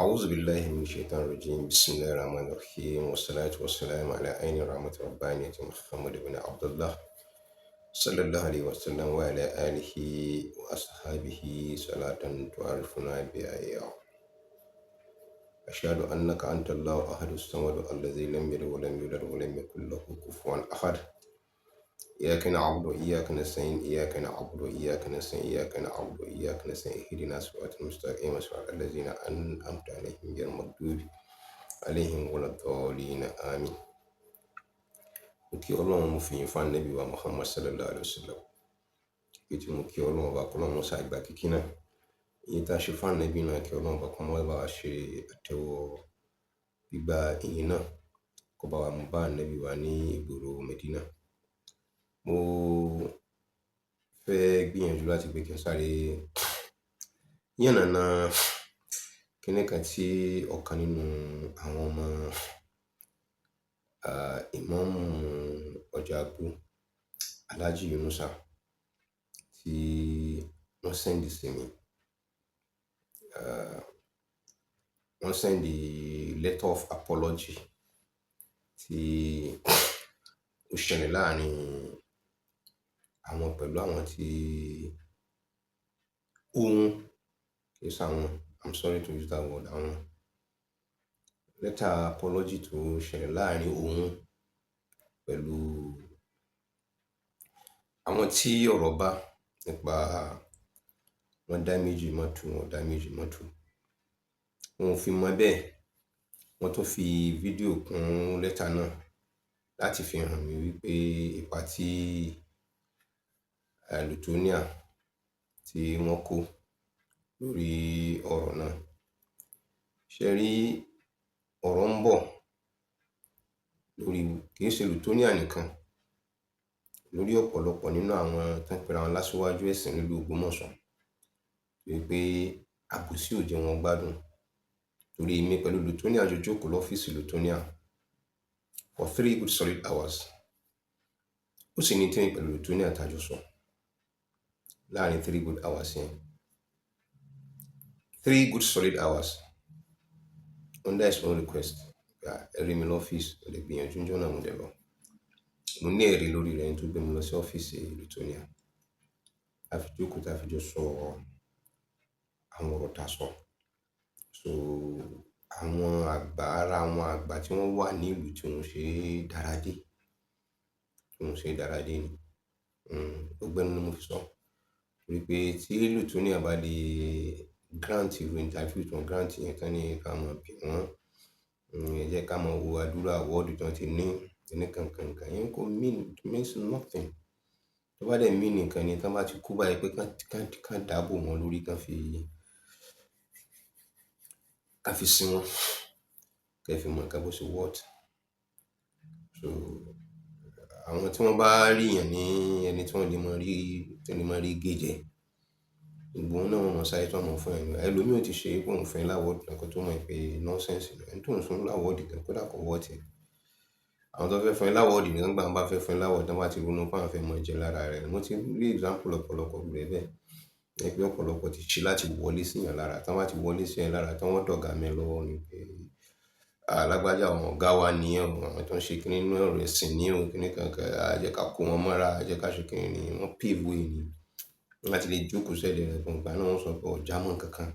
أعوذ بالله من الشيطان الرجيم بسم الله الرحمن الرحيم والصلاة والسلام على عين رحمة ربانية محمد بن عبد الله صلى الله عليه وسلم وعلى آله وأصحابه صلاة تعرفنا بها إياه. أشهد أنك أنت الله أحد الصمد الذي لم يلد ولم يولد ولم يكن له كفوا أحد. إياك نعبد وإياك نستعين إياك نعبد وإياك نستعين إياك نعبد وإياك نستعين اهدنا الصراط المستقيم صراط الذين أنعمت عليهم غير المغضوب عليهم ولا الضالين آمين. Mo kí Ọlọ́run, mo fi yìn fún Ànábì wa Muhammad sallallahu alaihi wasallam. Èyí tí mo kí Ọlọ́run bá kọ́ lọ́run ṣá ìgbà kíkí náà. Èyí tá a ṣe fún Ànábì náà kí Ọlọ́run bá kọ́ mọ́ bá wa ṣe àtẹ́wọ́ gbígba ìyìn náà kó bá wa mú bá Ànábì wa ní ìgboro Medina. Mo fẹ́ gbìyànjú láti gbé kí n sáré yànnàná kíní kan tí ọ̀kan nínú àwọn ọmọ ìmáàmù ọjà Àgbò Alhaji Yunusa tí wọ́n sẹ́ndì sí mi. Wọ́n sẹ́ndì letter of apology tí ó ṣẹlẹ̀ láàrin àwọn pẹ̀lú àwọn tí ohun kìí sáwọn, I'm sorry to use that word, àwọn letter apology tó ṣẹlẹ̀ láàrin ohun pẹ̀lú àwọn tí ọ̀rọ̀ bá nípa wọ́n damage mọ́tò. Wọn ò fi mọ bẹ́ẹ̀, wọ́n tún fi fídíò kún lẹ́tà náà láti fi hàn mí wípé ipa tí Lutonia tí wọ́n kó lórí ọ̀rọ̀ náà. Ṣé rí ọ̀rọ̀ ń bọ̀ lórí kìí ṣe Lutonia nìkan, lórí ọ̀pọ̀lọpọ̀ nínú àwọn tán pera wọn lásíwájú ẹ̀sìn nílùú Ògbómọ̀ṣọ́ wípé àbòsí ò jẹ́ wọn gbádùn. Torí èmi pẹ̀lú Lutonia jọ jókòó lọ́fíìsì Lutonia for 3 good solid hours. Ó sì ní tèmi pẹ̀lú Lutonia tájọ sọ láàrin 3 good hours yẹn. 3 good solid hours under his own request. Ẹ̀rí mi lọ́fíìsì, ó lè gbìyànjú níjọ́ náà mo dẹ̀ lọ. Mo ní ẹ̀rí lórí rẹ̀ tó gbé mi lọ sí ọ́fíìsì Lutonia. A fi jókòó tá a fi jọ sọ àwọn ọ̀rọ̀ tá a sọ. So àwọn àgbà ara àwọn àgbà tí wọ́n wà ní ìlú tí wọ́n ṣe dáradé ni. Ọgbẹ́ni ni mo fi sọ. Torí pé tí Lutonia bá lè grant irú interview tí wọ́n grant yẹn tán ní ká mọ̀ bí wọ́n, ẹ jẹ́ ká mọ̀ wo àdúrà award tí wọ́n ti ní kankan yẹn kò means nothing. Tó bá dẹ̀ mean nǹkan ni tán bá ti kú báyìí pé kán dáàbò wọn lórí kán fi sin wọn. Kẹ́ fi mọ̀ nǹkan bó ṣe worth. So àwọn tí wọ́n bá rí yàn ní ẹni tí wọ́n lè máa rí gé jẹ, gbogbo wọn náà wọ́n mọ̀ sáré tí wọ́n mọ̀ fún ẹ̀yìn. Ẹlòmíì ò ti ṣe pé òun fẹ́ láwọ́ọ̀dù nǹkan tó mọ̀ pé nonsense ni. Ẹni tó ń fún láwọ́ọ̀dù kan kódà kò worth it. Àwọn tó fẹ́ fún láwọ́ọ̀dù nìkan gbà bá fẹ́ fún láwọ́ọ̀dù tán bá ti ronú pé àwọn fẹ́ mọ̀ jẹ lára rẹ̀. Mo ti rí example ọ̀pọ̀lọpọ̀ rẹ̀ bẹ́ẹ̀. Ẹ pé ọ̀pọ̀lọpọ̀ ti ṣe láti wọlé sí yàn lára. Tán bá ti wọlé sí yàn lára tán wọ́n dọ̀gá mẹ́ lọ́wọ́ ni pé alágbájá àwọn ọ̀gá wa ni àwọn tó ń ṣe kíní nínú ọ̀rọ̀ ẹ̀sìn ní kíní kankan. A jẹ́ ká kó wọn mọ́ra, a jẹ́ ká ṣe kíní ni wọ́n pave way ni. Láti lè jókòó sẹ́lẹ̀ rẹ̀ gbọ̀ngbà náà wọ́n sọ pé ọ̀já mọ̀ kankan.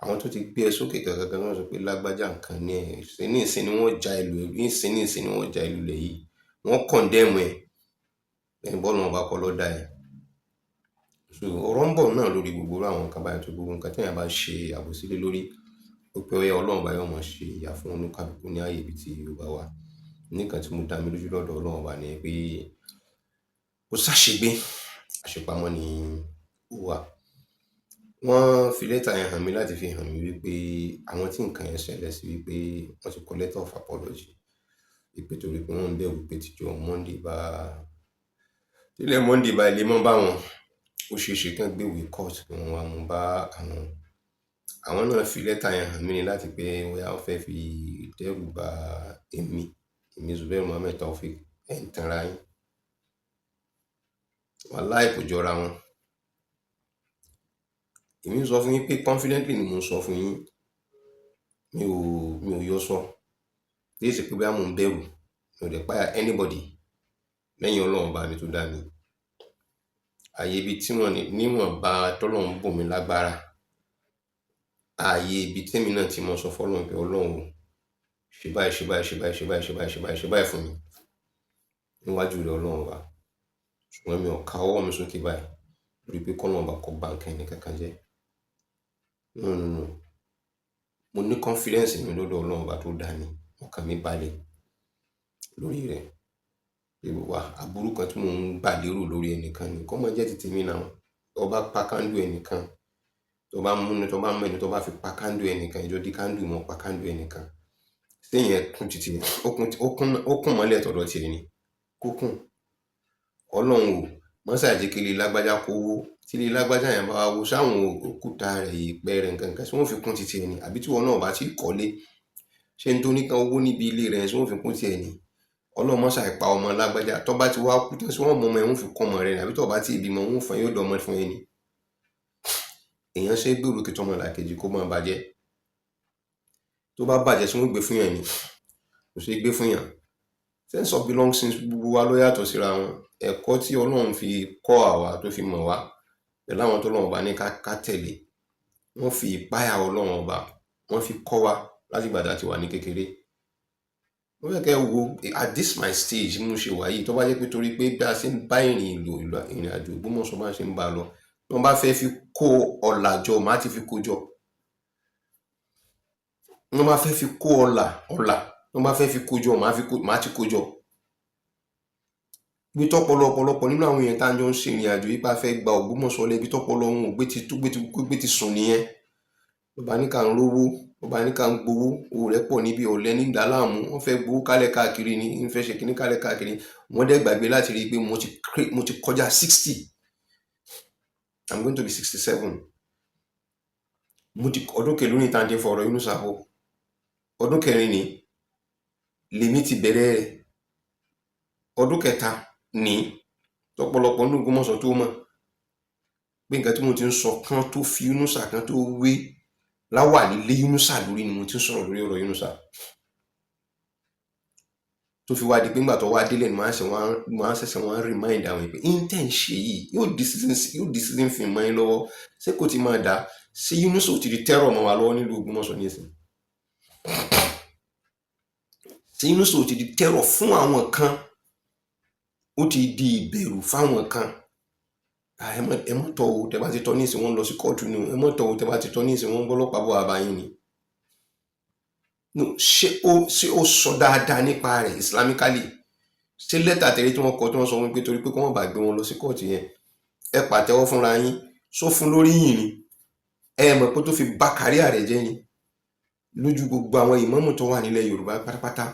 Àwọn tó ti gbé ẹ sókè kankan wọ́n sọ pé lágbájá nǹkan ní ẹ̀. Ní ìsìn ni wọ́n ja ìlú lẹ̀ yìí. Wọ́n condemn ẹ̀. Ẹ̀yin bọ́ọ̀lù wọn bá kọ́ lọ́ dá ẹ. So ọ̀rọ̀ ń bọ̀ náà lórí gbogbo àwọn nǹkan báyìí tó gbogbo nǹkan tí èèyàn bá ṣe àbòsí lé lórí. Ó pé Ọlọ́run bá yọ̀ mọ̀ ṣe ìyà fún oníkálukú ní ààyè ibi tí ó bá wà. Nǹkan tí mo dá mi lójú lọ́dọ̀ Ọlọ́run bá ní pé ó ṣàṣegbé, àṣepamọ́ ni ó wà. Wọ́n fi lẹ́tà yẹn hàn mí láti fi hàn mí wípé àwọn tí nǹkan yẹn ṣẹlẹ̀ sí wípé wọ́n ti kọ letter of apology. Wípé torí pé wọ́n ń bẹ̀rù pé tílẹ̀ Monday bá ilé mọ́ bá wọn, ó ṣe é ṣe kí wọ́n gbé ìwé court kí wọ́n wá mú bá àwọn. Àwọn náà fi lẹ́tà yẹn hàn mí ní láti pé wọ́n fẹ́ fi dẹ́rù ba èmi Zubair Mohammed Taofeek ẹ̀ ń tanra yín. Wàláhì kò jọra wọn. Èmi ń sọ fún yín pé confidently ni mo ń sọ fún yín mi ò yọ sọ kì í ṣe pé bóyá mò ń bẹ̀rù mi ò dẹ̀ páyà anybody lẹ́yìn Ọlọ́run bá mi tó dá mi ààyè ibi tí wọ́n níwọ̀n bá tọ́lọ́run bò mí lágbára ààyè ibi tèmi náà ti mọ sọ fọ́lọ́run pé Ọlọ́run ṣe báyìí ṣe báyìí ṣe báyìí ṣe báyìí ṣe báyìí ṣe báyìí ṣe báyìí fún mi níwájú rẹ̀ Ọlọ́run bá ṣùgbọ́n mi ò ka ọwọ́ mi sókè báyìí lórí pé kọ́lọ́run bá kọ́ báńkì ẹni kankan jẹ́ no mo ní confidence mi lọ́dọ̀ Ọlọ́run bá tó dá mi ọkàn mi balẹ̀ lórí rẹ̀ wà aburú kan tí mò ń gbà lérò lórí ẹnìkan ni kọ́ máa jẹ́ ti tèmi náà tó bá pa kándù ẹnìkan tó bá mú ẹni tó bá fi pa kándù ẹnìkan ìjọ di kándù mọ́ pa kándù ẹnìkan sẹ́yìn ẹ̀kún títí ó kún mọ́lẹ̀ tọ̀dọ̀ tiẹ̀ ni kókùn Ọlọ́run ò mọ́sá àjẹkẹ́lẹ́ lágbájá kówó tí ilé lágbájá yẹn bá wo sáwọn òkúta rẹ̀ ìpẹ́ rẹ̀ nǹkan tí wọ́n fi kún títí ẹni àbí tí wọn náà bá ti kọ́lé ṣé n tó ní kan owó níbi ilé rẹ̀ tí wọ́n fi kún títí ẹni Ọlọ́run mọ́sá ìpa ọmọ lágbájá tó bá ti wá kú tó sí wọ́n mọ ọmọ ẹ̀ wọ́n fi kọ́ ọmọ rẹ̀ àbí tó bá ti ìbímọ wọ́n fún ẹ yóò dọ́mọ fún ẹni èèyàn ṣe gbèrò kí tọmọ làkejì kó máa bàjẹ́ tó bá bàjẹ́ tí wọ́n gbé fún yàn ni kò ṣe gbé fún yàn sense of belonging gbogbo wa ló yàtọ̀ síra wọn ẹ̀kọ́ tí Ọlọ́run fi kọ́ àwa tó fi mọ̀ wá pẹ̀lú àwọn tó Ọlọ́run ọba ní ká tẹ̀lé wọ́n fi ìpáyà Ọlọ́run ọba wọ́n fi kọ́ wa láti gbàdá tí wà ní kékeré wọ́n fẹ́ kẹ́ wo at this my stage mo ṣe wà yìí tó bá jẹ́ pé torí pé bí a ṣe ń bá ìrìn àjò Ògbómọ̀ṣọ́ bá ṣe ń bá lọ tí wọ́n bá fẹ́ fi kó ọ̀là jọ màá ti fi kó jọ wọ́n bá fẹ́ fi kó ọ̀là wọ́n bá fẹ́ fi kó jọ màá ti kó jọ bí tọ́pọ̀lọ́ ọ̀pọ̀lọpọ̀ nínú àwọn èèyàn tá à ń jọ ń ṣe ìrìn àjò yìí bá fẹ́ gba Ògbómọ̀ṣọ́ lẹ́bi tọ́pọ̀lọ́ ohun ògbé ti sùn nìyẹn ló bá ní ká ń rówó ló bá ní ká ń gbowó owó rẹ̀ pọ̀ níbi ọ̀lẹ́ ní ìdáláàmú wọ́n fẹ́ gbowó kálẹ̀ káàkiri ni ń fẹ́ ṣe kíní kálẹ̀ káàkiri wọ́n dẹ̀ gbàgbé láti rí i pé mo ti kọjá 60 I'm going to be 67 ọdún kẹlú ní tàǹdé fọ̀rọ̀ inú sàbọ̀ ọdún kẹrin ni lèmi ti bẹ̀rẹ̀ rẹ̀ ọdún kẹta ní tọ́pọ̀lọpọ̀ ní Ògbómọ̀ṣọ́ tó mọ̀ pé nǹkan tí mo ti ń sọ kan tó fi Yunusa kan tó wé láwà nílé Yunusa lórí ni mo ti ń sọ̀rọ̀ lórí ọ̀rọ̀ Yunusa tó fi wá di pé ńgbà tó wá délẹ̀ ni máa ṣẹ̀ṣẹ̀ wọ́n remind àwọn ìpè intent ṣe yìí yóò di season film mọ́ ẹ lọ́wọ́ ṣé kò ti máa dá ṣé Yunusa ò ti di terror mọ́ wa lọ́wọ́ nílùú Ògbómọ̀ṣọ́ nísìn ṣé Yunusa ò ti di terror fún àwọn kan ó ti di ìbẹ̀rù fáwọn kan ẹ mọ́ tọ́ o tẹ́ bá ti tọ́ ní ìsìn wọn lọ sí kóòtù ni ẹ mọ́ tọ́ o tẹ́ bá ti tọ́ ní ìsìn wọn gbọ́lọ́pàá bọ̀ àbáyín ni ṣé ó sọ dáadáa nípa rẹ̀ islamically ṣé lẹ́tà tẹ̀lé tí wọ́n kọ tí wọ́n sọ wọn pé torí pé kí wọ́n bá gbé wọn lọ sí kóòtù yẹn ẹ pàtẹ́wọ́ fúnra yín só fún lórí yìn ni ẹ mọ̀ pé tó fi bà káríà rẹ̀ jẹ́ ni lójú gbogbo àwọn ìmáàmù tó wà nílẹ̀ Yorùbá pátápátá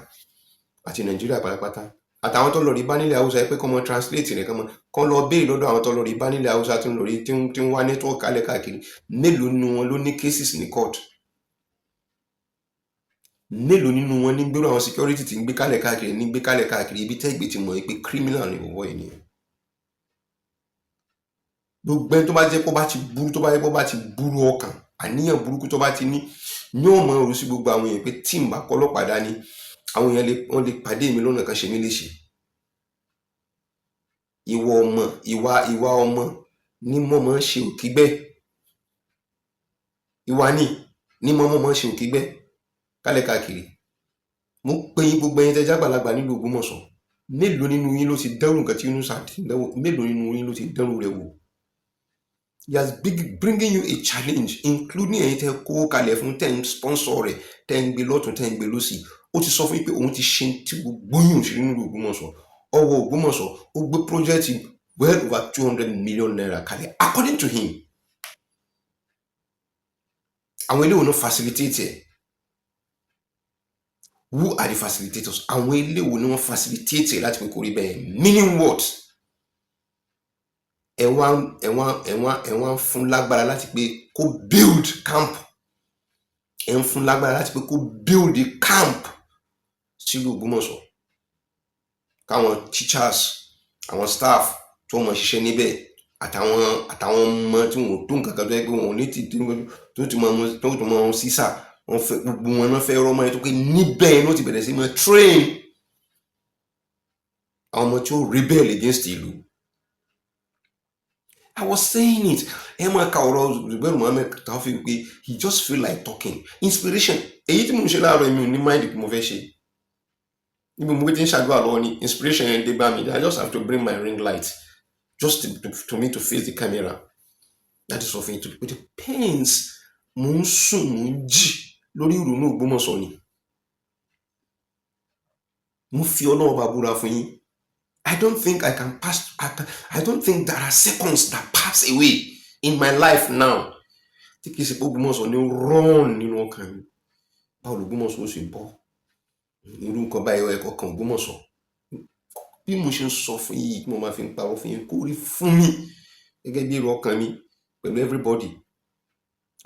àti Nàìjíríà pátápátá àtàwọn tó lọ rí bá nílẹ̀ Haúsá pé kọ́ mọ translate rẹ̀ kọ́ lọ béèrè lọ́dọ̀ àwọn tó lọ rí bá nílẹ̀ Haúsá tí ń wá network kálẹ̀ káàkiri mélòó nínú wọn ló ní cases ní court mélòó nínú wọn ní gbérò àwọn security tí ń gbé kálẹ̀ káàkiri ibi tẹ́ ìgbé ti mọ̀ pé criminal ni òwò ènìyàn gbogbo ẹni tó bá jẹ́ pé ó bá ti burú ọkàn àníyàn burúkú tó bá ti ní yóò mọ òru sí gbogbo àwọn èèyàn pé tí n bá kọ́lọ́pàá dání àwọn èèyàn wọ́n lè pàdé mi lọ́nà kan ṣe mí léṣe ìwà ọmọ ní mọ́mọ́ ń ṣe òkígbẹ́ ìwà ní mọ́mọ́ ń ṣe òkígbẹ́ kálẹ̀ káàkiri mo pè yín gbogbo ẹ̀yin tẹ́já àgbàlagbà nílùú Ògbómọ̀ṣọ́ mélòó nínú yín ló ti dẹ́rù nǹkan tí Yunusa dẹ́rù mélòó nínú yín ló ti dẹ́rù rẹ̀ wò he has bringing you a challenge including ẹ̀yin tẹ́ kó kalẹ̀ fún tẹ́ ń sponsor rẹ̀ tẹ́ ń gbé lọ́tún tẹ́ ń gbé lọ́sì ó ti sọ fún yín pé òun ti ṣe tí gbogbo yín òṣèré nílùú Ògbómọ̀ṣọ́ ọwọ́ Ògbómọ̀ṣọ́ ó gbé project well over 200 million naira kalẹ̀ according to him àwọn ilé òun náà facilitate ẹ̀ who are the facilitators àwọn ilé wo ni wọ́n facilitate ẹ̀ láti pé kó rí bẹ́ẹ̀ meaning what ẹ̀wọ̀n fún lágbára láti pé kó build camp ẹ̀ ń fún lágbára láti pé kó build the camp sílùú Ògbómọ̀ṣọ́ káwọn teachers àwọn staff tó mọ̀ ṣiṣẹ́ níbẹ̀ àtàwọn ọmọ tí wọn ò tó nǹkan kan tó yẹ pé wọn ò ní tó ti mọ sísà wọ́n fẹ́ gbogbo wọn náà fẹ́ rọ́mọ ẹ tó pé níbẹ̀ ló ti bẹ̀rẹ̀ sí máa train àwọn ọmọ tí ó rebel against ìlú. I was saying it. Ẹ máa ka ọ̀rọ̀ Zubairu Muhammed Taofeek pé he just feel like talking. Inspiration. Èyí tí mo ń ṣe láàárọ̀ èmi ò ní mind kí mo fẹ́ ṣe. Níbi mo ti ń ṣàdúrà lọ́wọ́ ni inspiration yẹn dé bá mi. I just have to bring my ring light just to me to face the camera. That is something to put the pains. Mo ń sùn, mo ń jí lórí ìrònú Ògbómọ̀ṣọ́ ni. Mo fi Ọlọ́run bá búra fún yín. I don't think I can pass. I don't think there are seconds that pass away in my life now. Tí kìí ṣe pé Ògbómọ̀ṣọ́ ni ó run nínú ọkàn mi. Báwo l'Ògbómọ̀ṣọ́ ó ṣe bọ́? Irú nǹkan báyìí ẹ̀kọ́ kan Ògbómọ̀ṣọ́. Bí mo ṣe ń sọ fún yín tí mo máa fi ń parọ́ fún yín kó rí fún mi gẹ́gẹ́ bí èrò ọkàn mi pẹ̀lú everybody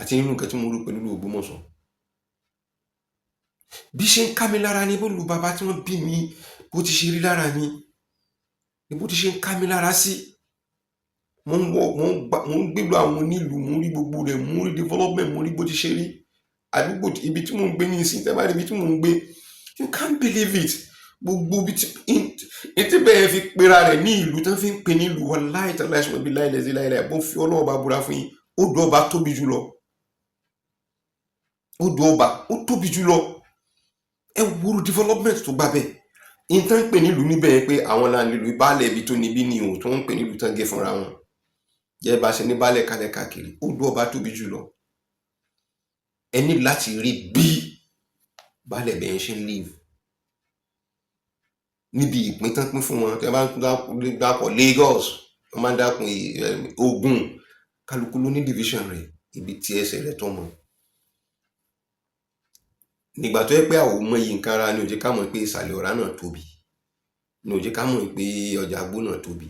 àti nínú nǹkan tí mo rò pẹ̀lú Ògbómọ̀ṣọ́. Bí ṣe ń ká mi lára ni bólú bàbá tí wọ́n bí mi bó ti ṣe rí lára mi. Bó ti ṣe ń ká mi lára sí. Mo ń gbé lọ àwọn onílù, mo ń rí gbogbo rẹ̀, mo ń rí development, mo ń rí bó ti ṣe rí. Àdúgbò ibi tí mo ń gbé ní ìsìn tẹ́ bá rí ibi tí mo ń gbé, you can't believe it. Gbogbo ibi tí bẹ́ẹ̀ fi pera rẹ̀ ní ìlú tán fi ń pè ní ìlú wallahi tallahi ṣùgbọ́n bí láìláì bó fi Ọlọ́run bá búra fún yín. Odò ọba tóbi jù lọ. Odò ọba ó tóbi jù lọ. Ẹ wo development tó gbà bẹ́ẹ̀. Ìtàn pè nílùú níbẹ̀ yẹn pé àwọn là ń nílùú ìbálẹ̀ ibi tó níbí ni òun tó ń pè nílùú tán gé fúnra wọn. Jẹ́ bá ṣe ní bálẹ̀ kalẹ̀ káàkiri. Odò ọba tóbi jù lọ. Ẹ ní láti rí bí bálẹ̀ bẹ́ẹ̀ ṣe ń live. Níbi ìpín tán pín fún wọn tí wọ́n bá ń dápọ̀ Lagos wọ́n máa ń dápọ̀ Ògùn kálukú ló ní division rẹ̀ ibi tí ẹsẹ̀ rẹ̀ tó mọ̀. Nígbà tó yẹ pé àwọn ọmọ yìí nǹkan ara ni ó jẹ́ ká mọ̀ pé ìsàlẹ̀ ọ̀rá náà tóbi, ni ó jẹ́ ká mọ̀ pé ọjà àgbó náà tóbi,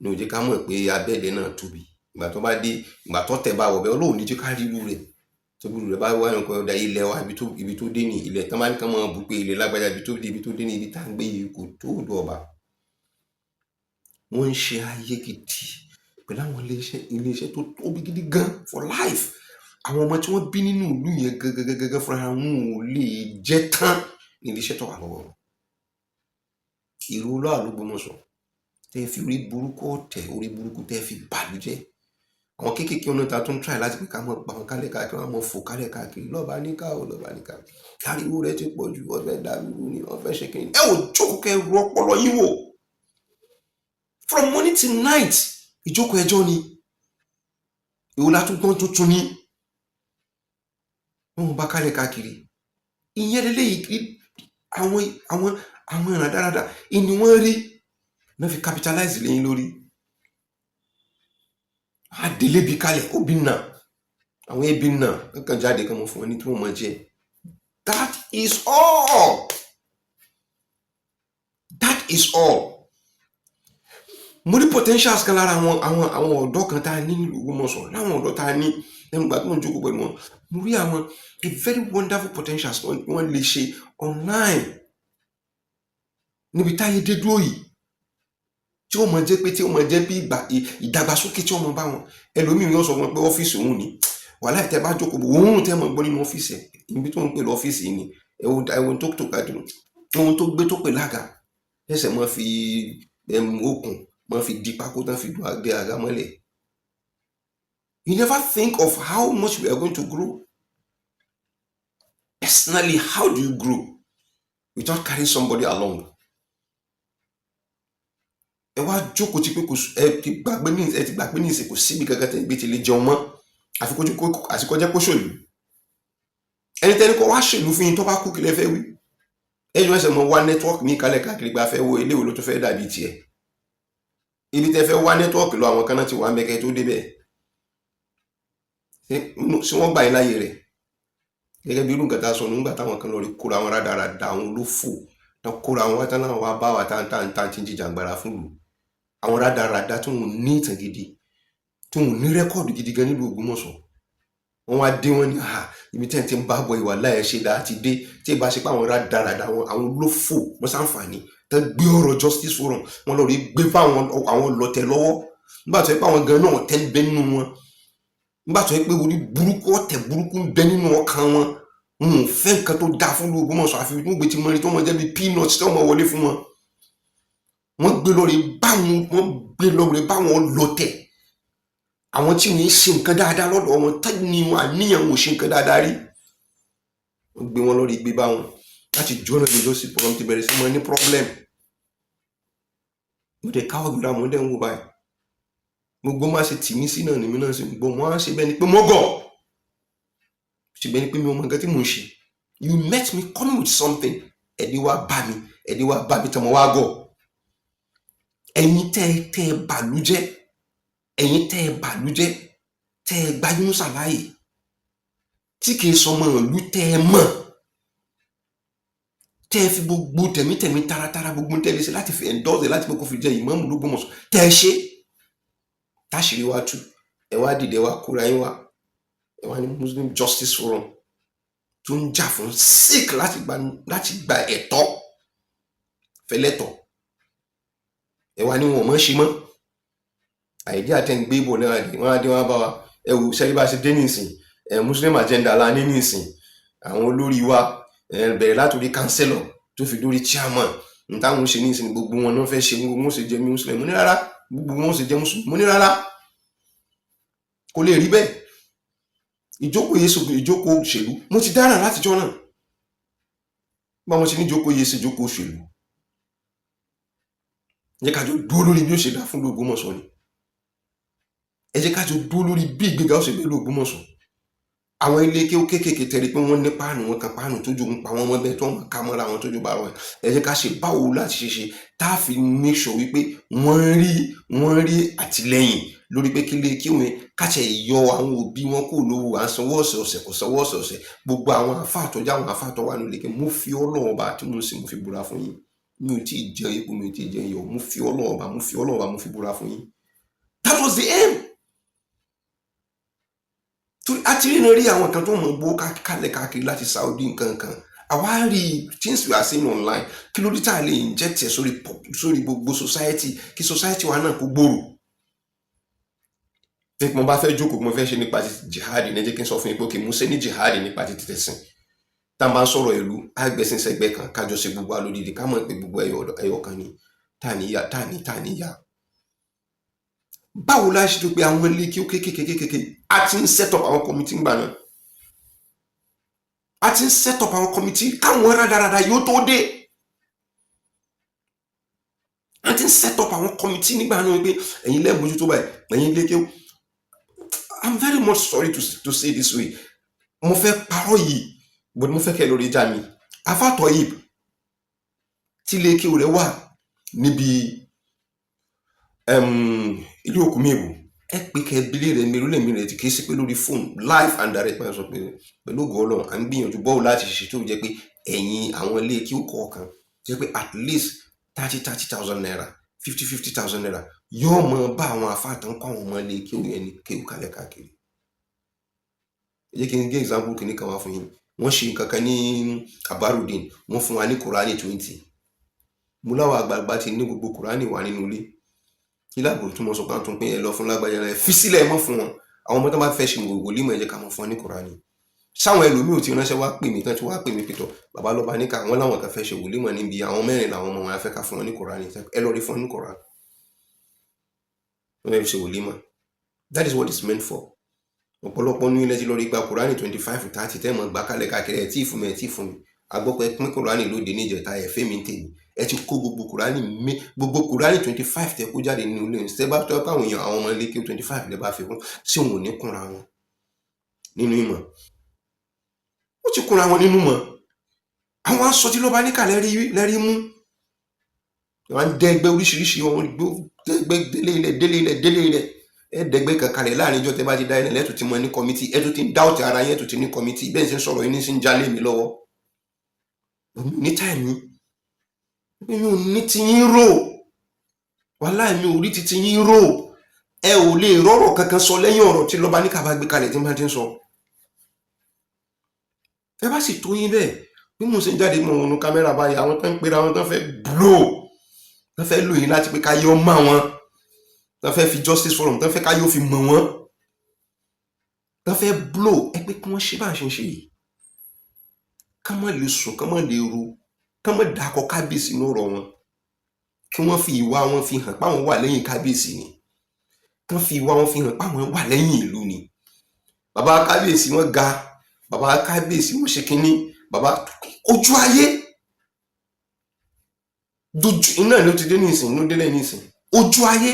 ni ó jẹ́ ká mọ̀ pé abẹ́ẹ̀dẹ̀ náà tóbi. Ìgbà tó bá dé, ìgbà tó tẹ̀ bá wọ̀ bẹ́ẹ̀ Ọlọ́run ní jẹ́ ká rí irú rẹ̀. Tóbi rẹ̀ bá wá nǹkan ọ̀dà ilẹ̀ wa ibi tó dé ní ilẹ̀ tán bá ní ká mọ̀ bú pé ilẹ̀ lágbájá ibi tó dé ní ibi tá ń gbé yìí kò tó odò ọba. Wọ́n ń ṣe ayé gidi pẹ̀lú àwọn iléeṣẹ́ tó tóbi gidi gan for life. Àwọn ọmọ tí wọ́n bí nínú ìlú yẹn gẹ́gẹ́ fúnra wọn ò lè jẹ́ tán ní iléeṣẹ́ tó wà lọ́wọ́ wọn. Ìrú Ọlọ́run l'Ògbómọ̀ṣọ́ tẹ́ fi orí burúkú ọ̀tẹ̀ orí burúkú tẹ́ fi bàlújẹ́. Àwọn kéékèèké ọ̀nà ta tó ń try láti pé ká mọ̀ pa wọn kálẹ̀ káàkiri wọn mọ̀ fò kálẹ̀ káàkiri lọ́ba níkà ò lọ́ba níkà. Ariwo rẹ̀ ti pọ̀ jù wọ́n fẹ́ dàrú ni wọ́n fẹ́ ṣe kí ni. Ẹ ò jókòó kẹ́ ru ọpọlọ yín wò. From morning till night ìjókòó ẹjọ́ ni. Èwo la tún gbọ́n tuntun ni. Wọ́n bá kálẹ̀ káàkiri. Ìyẹn lélẹ́yìí àwọn ìràn dáradára ìní wọ́n rí náà fi capitalize lẹ́yìn lórí. Adélé bí kalẹ̀ ó bí nà àwọn ẹbí nà kankan jáde kan mọ̀ fún wọn ní tí wọ́n mọ̀ jẹ́. That is all. That is all. Mo rí potentials kan lára àwọn ọ̀dọ́ kan tá a ní nílùú Ògbómọ̀ṣọ́ láwọn ọ̀dọ́ tá a ní ẹnu gbà tó ń jókòó pẹ̀lú wọn. Mo rí àwọn a very wonderful potentials wọ́n lè ṣe online níbi táyé dé dúró yìí. Tí ó mọ̀ jẹ́ pé bí ìdàgbàsókè tí ó mọ̀ bá wọn. Ẹlòmíì yóò sọ wọn pé ọ́fíìsì òun ni. Wàláhì tẹ́ bá jókòó bò òun tẹ́ mọ̀ gbọ́ nínú ọ́fíìsì ẹ̀. Ibi tó ń pè lọ́fíìsì yìí ni. Ẹ̀wọ̀n tó kàdùn. Ohun tó gbé tó pè lága. Ẹsẹ̀ mọ́ fi okùn mọ́ fi di pákó tán fi dé àga mọ́lẹ̀. You never think of how much we are going to grow. Personally, how do you grow without carrying somebody along? Ẹ wá jókòó tí pé ẹ ti gbàgbé ní ìsìn kò síbi kankan tẹ́ gbé ti lè jẹun mọ́ àfikún jẹ́ kó ṣòlù. Ẹni tẹ́ni kọ́ wá ṣèlú fún yín tó bá kú kí lẹ fẹ́ wí. Ẹjọ́ ẹsẹ̀ mọ́ wá nẹ́tíwọ́ọ̀kì ní ìkálẹ̀ káàkiri gba fẹ́ wo eléwo ló tó fẹ́ dàbí tiẹ̀. Ibi tẹ́ fẹ́ wá nẹ́tíwọ́ọ̀kì lọ àwọn kan náà ti wà mẹ́kẹ́ tó débẹ̀. Ṣé wọ́n gbà yín láyè rẹ̀? Gẹ́gẹ́ bí irú nǹkan tá a sọ nígbà táwọn kan lọ rí kóra wọn rádaràda àwọn olófò tán kóra wọn wá tán náà wá bá wa tá ti ń jìjàngbara fún ìlú. Àwọn rádaràda tí wọn ní ìtàn gidi tí wọn ní rẹ́kọ̀dù gidi gan nílùú Ògbómọ̀ṣọ́. Wọ́n wá dé wọn ní ibi tí ẹ̀ ti ń bá bọ̀ ìwà láyé ṣe dáa ti dé tí ì bá ṣe pé àwọn rádaràda àwọn olófò wọ́n ṣàǹfààní tán gbé ọ̀rọ̀ Justice Forum wọn lọ rí gbé fáwọn àwọn lọ́tẹ̀ lọ́wọ́ nígbà tó yẹ pé àwọn gan náà tẹ́ ń bẹ nínú wọn nígbà tó yẹ pé orí burúkú ọ̀tẹ̀ burúkú ń bẹ nínú ọkàn wọn wọn ò fẹ́ nǹkan tó dáa fún Ògbómọ̀ṣọ́ àfi wọ́n gbé tí mo rí tó mọ jẹ́ bí peanut tí wọ́n mọ wọlé fún wọn. Wọ́n gbé lọ́rẹ̀ báwọn lọ́tẹ̀ àwọn tí wọ́n ṣe nǹkan dáadáa lọ́dọ̀ wọn tẹ́ni wọn àníyàn wọn ò ṣe nǹkan dáadáa rí. Wọ́n gbé wọn lọ́rẹ̀ gbé bá wọn láti jọ́nà lójó sí pọ̀ ti bẹ̀rẹ̀ sí mọ́ ní problem. Mo dẹ̀ káwọ́ gbéra mo dẹ̀ ń wò báyìí. Gbogbo má ṣe tì mí sí náà ni mi náà ṣe gbọ́ wọn á ṣe bẹ́ẹ̀ ni pé mo gọ̀. Ṣe bẹ́ẹ̀ ni pé mi ò mọ nǹkan tí mò ń ṣe. You met me coming with something. Ẹ̀dí wá bá mi tí mo wá gọ̀. Ẹ̀yin tẹ́ ẹ bàlújẹ́ tẹ́ ẹ gba Yunusa láàyè tí kìí sọmọ ìlú tẹ́ ẹ mọ̀ tẹ́ ẹ fi gbogbo tẹ̀mítẹ̀mí taratara gbogbo tẹ́lẹ̀ ṣe láti fi endorse láti pé kó fi jẹ ìmáàmù l'Ógbómọ̀ṣọ́ tẹ́ ẹ ṣe táṣìírí wá tú ẹ wá dìde wá kóra yín wá ẹ wá ní Muslim Justice Forum tó ń jà fún sick láti gba ẹ̀tọ́ fẹ́lẹ́tọ̀ ẹ wá ní wọn mọ̀ ṣe mọ́ àìdí àtẹ̀ǹgbé bò náà wọ́n á dé wọ́n bá wa ẹ wò ṣẹ́rí bá ṣe dé nísìn Muslim agenda la ní nísìn àwọn olórí wa bẹ̀rẹ̀ látòrí councillor tó fi dórí chairman ní táwọn ṣe nísìn gbogbo wọn náà fẹ́ ṣe gbogbo wọn ṣe jẹ́ Muslim mo ní rárá gbogbo wọn ṣe jẹ́ Muslim mo ní rárá kò lè rí bẹ́ẹ̀ ìjókòó òṣèlú mo ti dáràn látijọ́ náà bá wọn ṣe ní ìjókòó yìí sí ìjókòó òṣèlú ẹ jẹ́ ká jọ dúró lórí bí ó ṣe dá fún Ògbómọ̀ṣọ́ ni ẹ jẹ́ ká jọ dúró lórí bí ìgbéga ó ṣe gbé Ògbómọ̀ṣọ́ àwọn ilé kéékèèké tẹ̀lé pé wọ́n ní páànù wọn kan páànù tójú ń pa wọn mọ́ bẹ́ẹ̀ tó wọn ká mọ́ra wọn tójú bá wọn ẹ jẹ́ ká ṣe báwo láti ṣe tá a fi make sure wípé wọ́n rí àtìlẹ́yìn lórí pé kí lè kí wọn káṣẹ yọ àwọn òbí wọn kó lówó à ń sanwó ọ̀sẹ̀ọ̀sẹ̀ kò sanwó ọ̀sẹ̀ọ̀sẹ̀ gbogbo àwọn àfáàtọ́jà àwọn àfáàtọ́ wà nílé kí mo fi Ọlọ́run ọba tí mo sì mo fi búra fún yín mi ò tí ì jẹ epo mi ò tí ì jẹ iyọ̀ mo fi Ọlọ́run ọba mo fi búra fún yín. That was the aim. Àti rí àwọn kan tó mọ̀ gbó kálẹ̀ káàkiri láti Saudi nǹkan kan àwa rí things we are seeing online kí ló dé tá a lè inject ẹ̀ sórí gbogbo society kí society wa náà kó gbòòrò. Tí mo bá fẹ́ jókòó mo fẹ́ ṣe nípa ti jihadi ní jẹ́ kí n sọ fún yín pé kí mo ṣe ní jihadi nípa ti tẹ̀sìn tá a bá ń sọ̀rọ̀ ìlú àgbẹ̀sìn sẹ́gbẹ́ kan kájọ ṣe gbogbo alódìdí ká mọ̀ pé gbogbo ẹyọ kan ni tá níyà. Báwo la ṣe tó pé àwọn ilé kí ó kéékèèké a ti ń set up àwọn committee ńgbà náà a ti ń set up àwọn committee káwọn rádaràda yóò tó dé a ti ń set up àwọn committee nígbà náà pé ẹ̀yin lẹ́ẹ̀mójú tó báyìí ẹ̀yin ilé kí ó I'm very much sorry to say this way mo fẹ́ parọ́ yìí but mo fẹ́ kẹ́ lórí ìjà mi afátọ̀ yìí tí ilé kí ó rẹ̀ wà níbi ilé òkú mẹ́wò ẹ pé kẹ bílé rẹ mẹ́rù rẹ tí kìí sí pé lórí fóònù live and direct máa sọ pé pẹ̀lú ògo Ọlọ́run à ń gbìyànjú bọ́ọ̀ láti ṣe tó jẹ́ pé ẹ̀yin àwọn ilé kí ó kọ̀ọ̀kan jẹ́ pé at least 30,000 naira 50,000 naira yóò mọ bá àwọn afáàtàn kọ́ àwọn ọmọ ilé kí ó yẹn ní kí ó kalẹ̀ káàkiri. ẹ jẹ́ kí n gé example kìíní kan wá fún yín wọ́n ṣe nǹkan kan ní Abarudin wọ́n fún wa ní Kùránì 20 mo láwọn àgbààgbà ti ní gbogbo Kùránì wà nínú ilé ìlàgbò tó mọ sọ pé àtún pé ẹ lọ fún lágbájá rẹ fi sílẹ̀ mọ́ fún wọn àwọn ọmọ tó bá fẹ́ ṣe wòlímọ̀ ẹ jẹ́ ká mọ̀ fún wọn ní Kùránì sáwọn ẹlòmíì ò ti ránṣẹ́ wá pè mí tán tí wàá pè mí pẹ̀tọ̀ bàbá lọ́ba níkà wọn láwọn kan fẹ́ ṣe wòlímọ̀ níbi àwọn mẹ́rin làwọn ọmọ wọn á fẹ́ ká fún wọn ní Kùránì ẹ lọ rí fún wọn ní Kùránì wọn fẹ́ ṣe wòlímọ̀ that is what it's meant for ọ̀pọ̀lọpọ̀ ní ilẹ̀ tí lọ rí gba Kùránì 25 30 tẹ́ mọ̀ gbà kalẹ̀ káàkiri ẹ̀ tí ì fún mi agbọ́pẹ́ pín Kùránì lóde níjẹta ẹ̀ fẹ́ mi tèmi ẹ ti kó gbogbo Kùránì 25 tẹ kó jáde nínú ilé ìṣẹ́ bá tọ́ káwọn èèyàn àwọn ọmọ ilé kí 25 lè bá fi kún sí òun ò ní kúnra wọn nínú ìmọ̀ ó ti kúnra wọn nínú mọ̀ àwọn aṣọ tí lọ́ba níkà lẹ́rí mú wọ́n dẹ́gbẹ́ oríṣiríṣi wọn dẹ́gbẹ́ délé ilẹ̀ ẹ̀ẹ́dẹ́gbẹ́ kankanlẹ̀ láàrin ìjọ tẹ́ bá ti dá ilẹ̀ lẹ́tù ti mọ ní kọ́mítì ẹ̀tù ti ń dáwọ̀tì ara yẹn ẹ̀tù ti ní kọ́mítì bẹ́ẹ̀ sì ń sọ̀rọ̀ yìí ní sí ń jalè mi lọ́wọ́ ní táìmì mi ò ní ti yín rò wàláì mi ò rí ti ti yín rò ẹ ò lè rọ́rọ̀ kankan sọ lẹ́yìn ọ̀rọ̀ tí lọ́ba níkà bá gbé kalẹ̀ tí máa ti ń sọ ẹ bá sì tó yín bẹ́ẹ̀ bí mo ṣe ń jáde mọ òun kámẹ́rà báyìí àwọn tó ń pera wọn tó fẹ́ tó fẹ́ lò yín láti pé ká yọ mọ́ wọn tó fẹ́ fi Justice Forum tó fẹ́ ká yóò fi mọ̀ wọ́n tó fẹ́ blow ẹ pé kí wọ́n ṣe bá ṣe ń ṣe yìí kán má lè sùn kán má lè ro kán má dákọ kábíyèsí ní ọ̀rọ̀ wọn kí wọ́n fi ìwà wọn fi hàn páwọn wà lẹ́yìn kábíyèsí ni kán fi ìwà wọn fi hàn páwọn wà lẹ́yìn ìlú ni bàbá kábíyèsí wọn ga bàbá kábíyèsí wọn ṣe kínní bàbá ojú ayé dojú iná ló ti dé nísìn ló délẹ̀ nísìn ojú ayé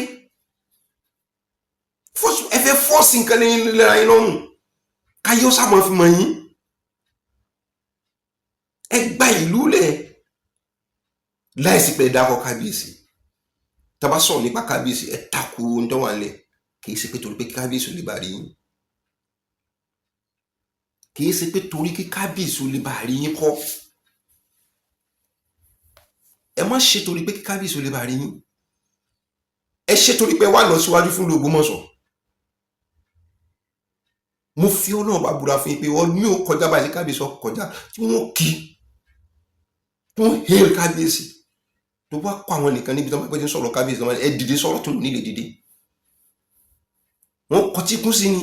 ẹ fẹ́ fọ́ọ̀sì nǹkan lẹ́ra yín lọ́rùn káyé ó sábà fi mọ̀ yín ẹ gba ìlú lẹ̀ láìsí pé ẹ dákọ̀ kábíyèsí tá a bá sọ̀rọ̀ nípa kábíyèsí ẹ takò ohun tó wà nílẹ̀ kì í ṣe pé torí pé kábíyèsí ò lè bá rí yín kì í ṣe pé torí kí kábíyèsí ò lè bá rí yín kọ́ ẹ má ṣe torí pé kí kábíyèsí ò lè bá rí yín ẹ ṣe torí pé wà lọ síwájú fún ìlú Ògbómọ̀ṣọ́ mo fi Ọlọ́run bá búra fún yín pé ọdún yóò kọjá báyìí kábíyèsí ọkọ̀ kọjá tí wọ́n kí tó ń hail kábíyèsí tó bá kọ àwọn nìkan níbi tó máa pẹ́ sọ̀rọ̀ kábíyèsí tó máa ẹ dìde sọ̀rọ̀ tó nílé dìde wọ́n kọtí kún sí ni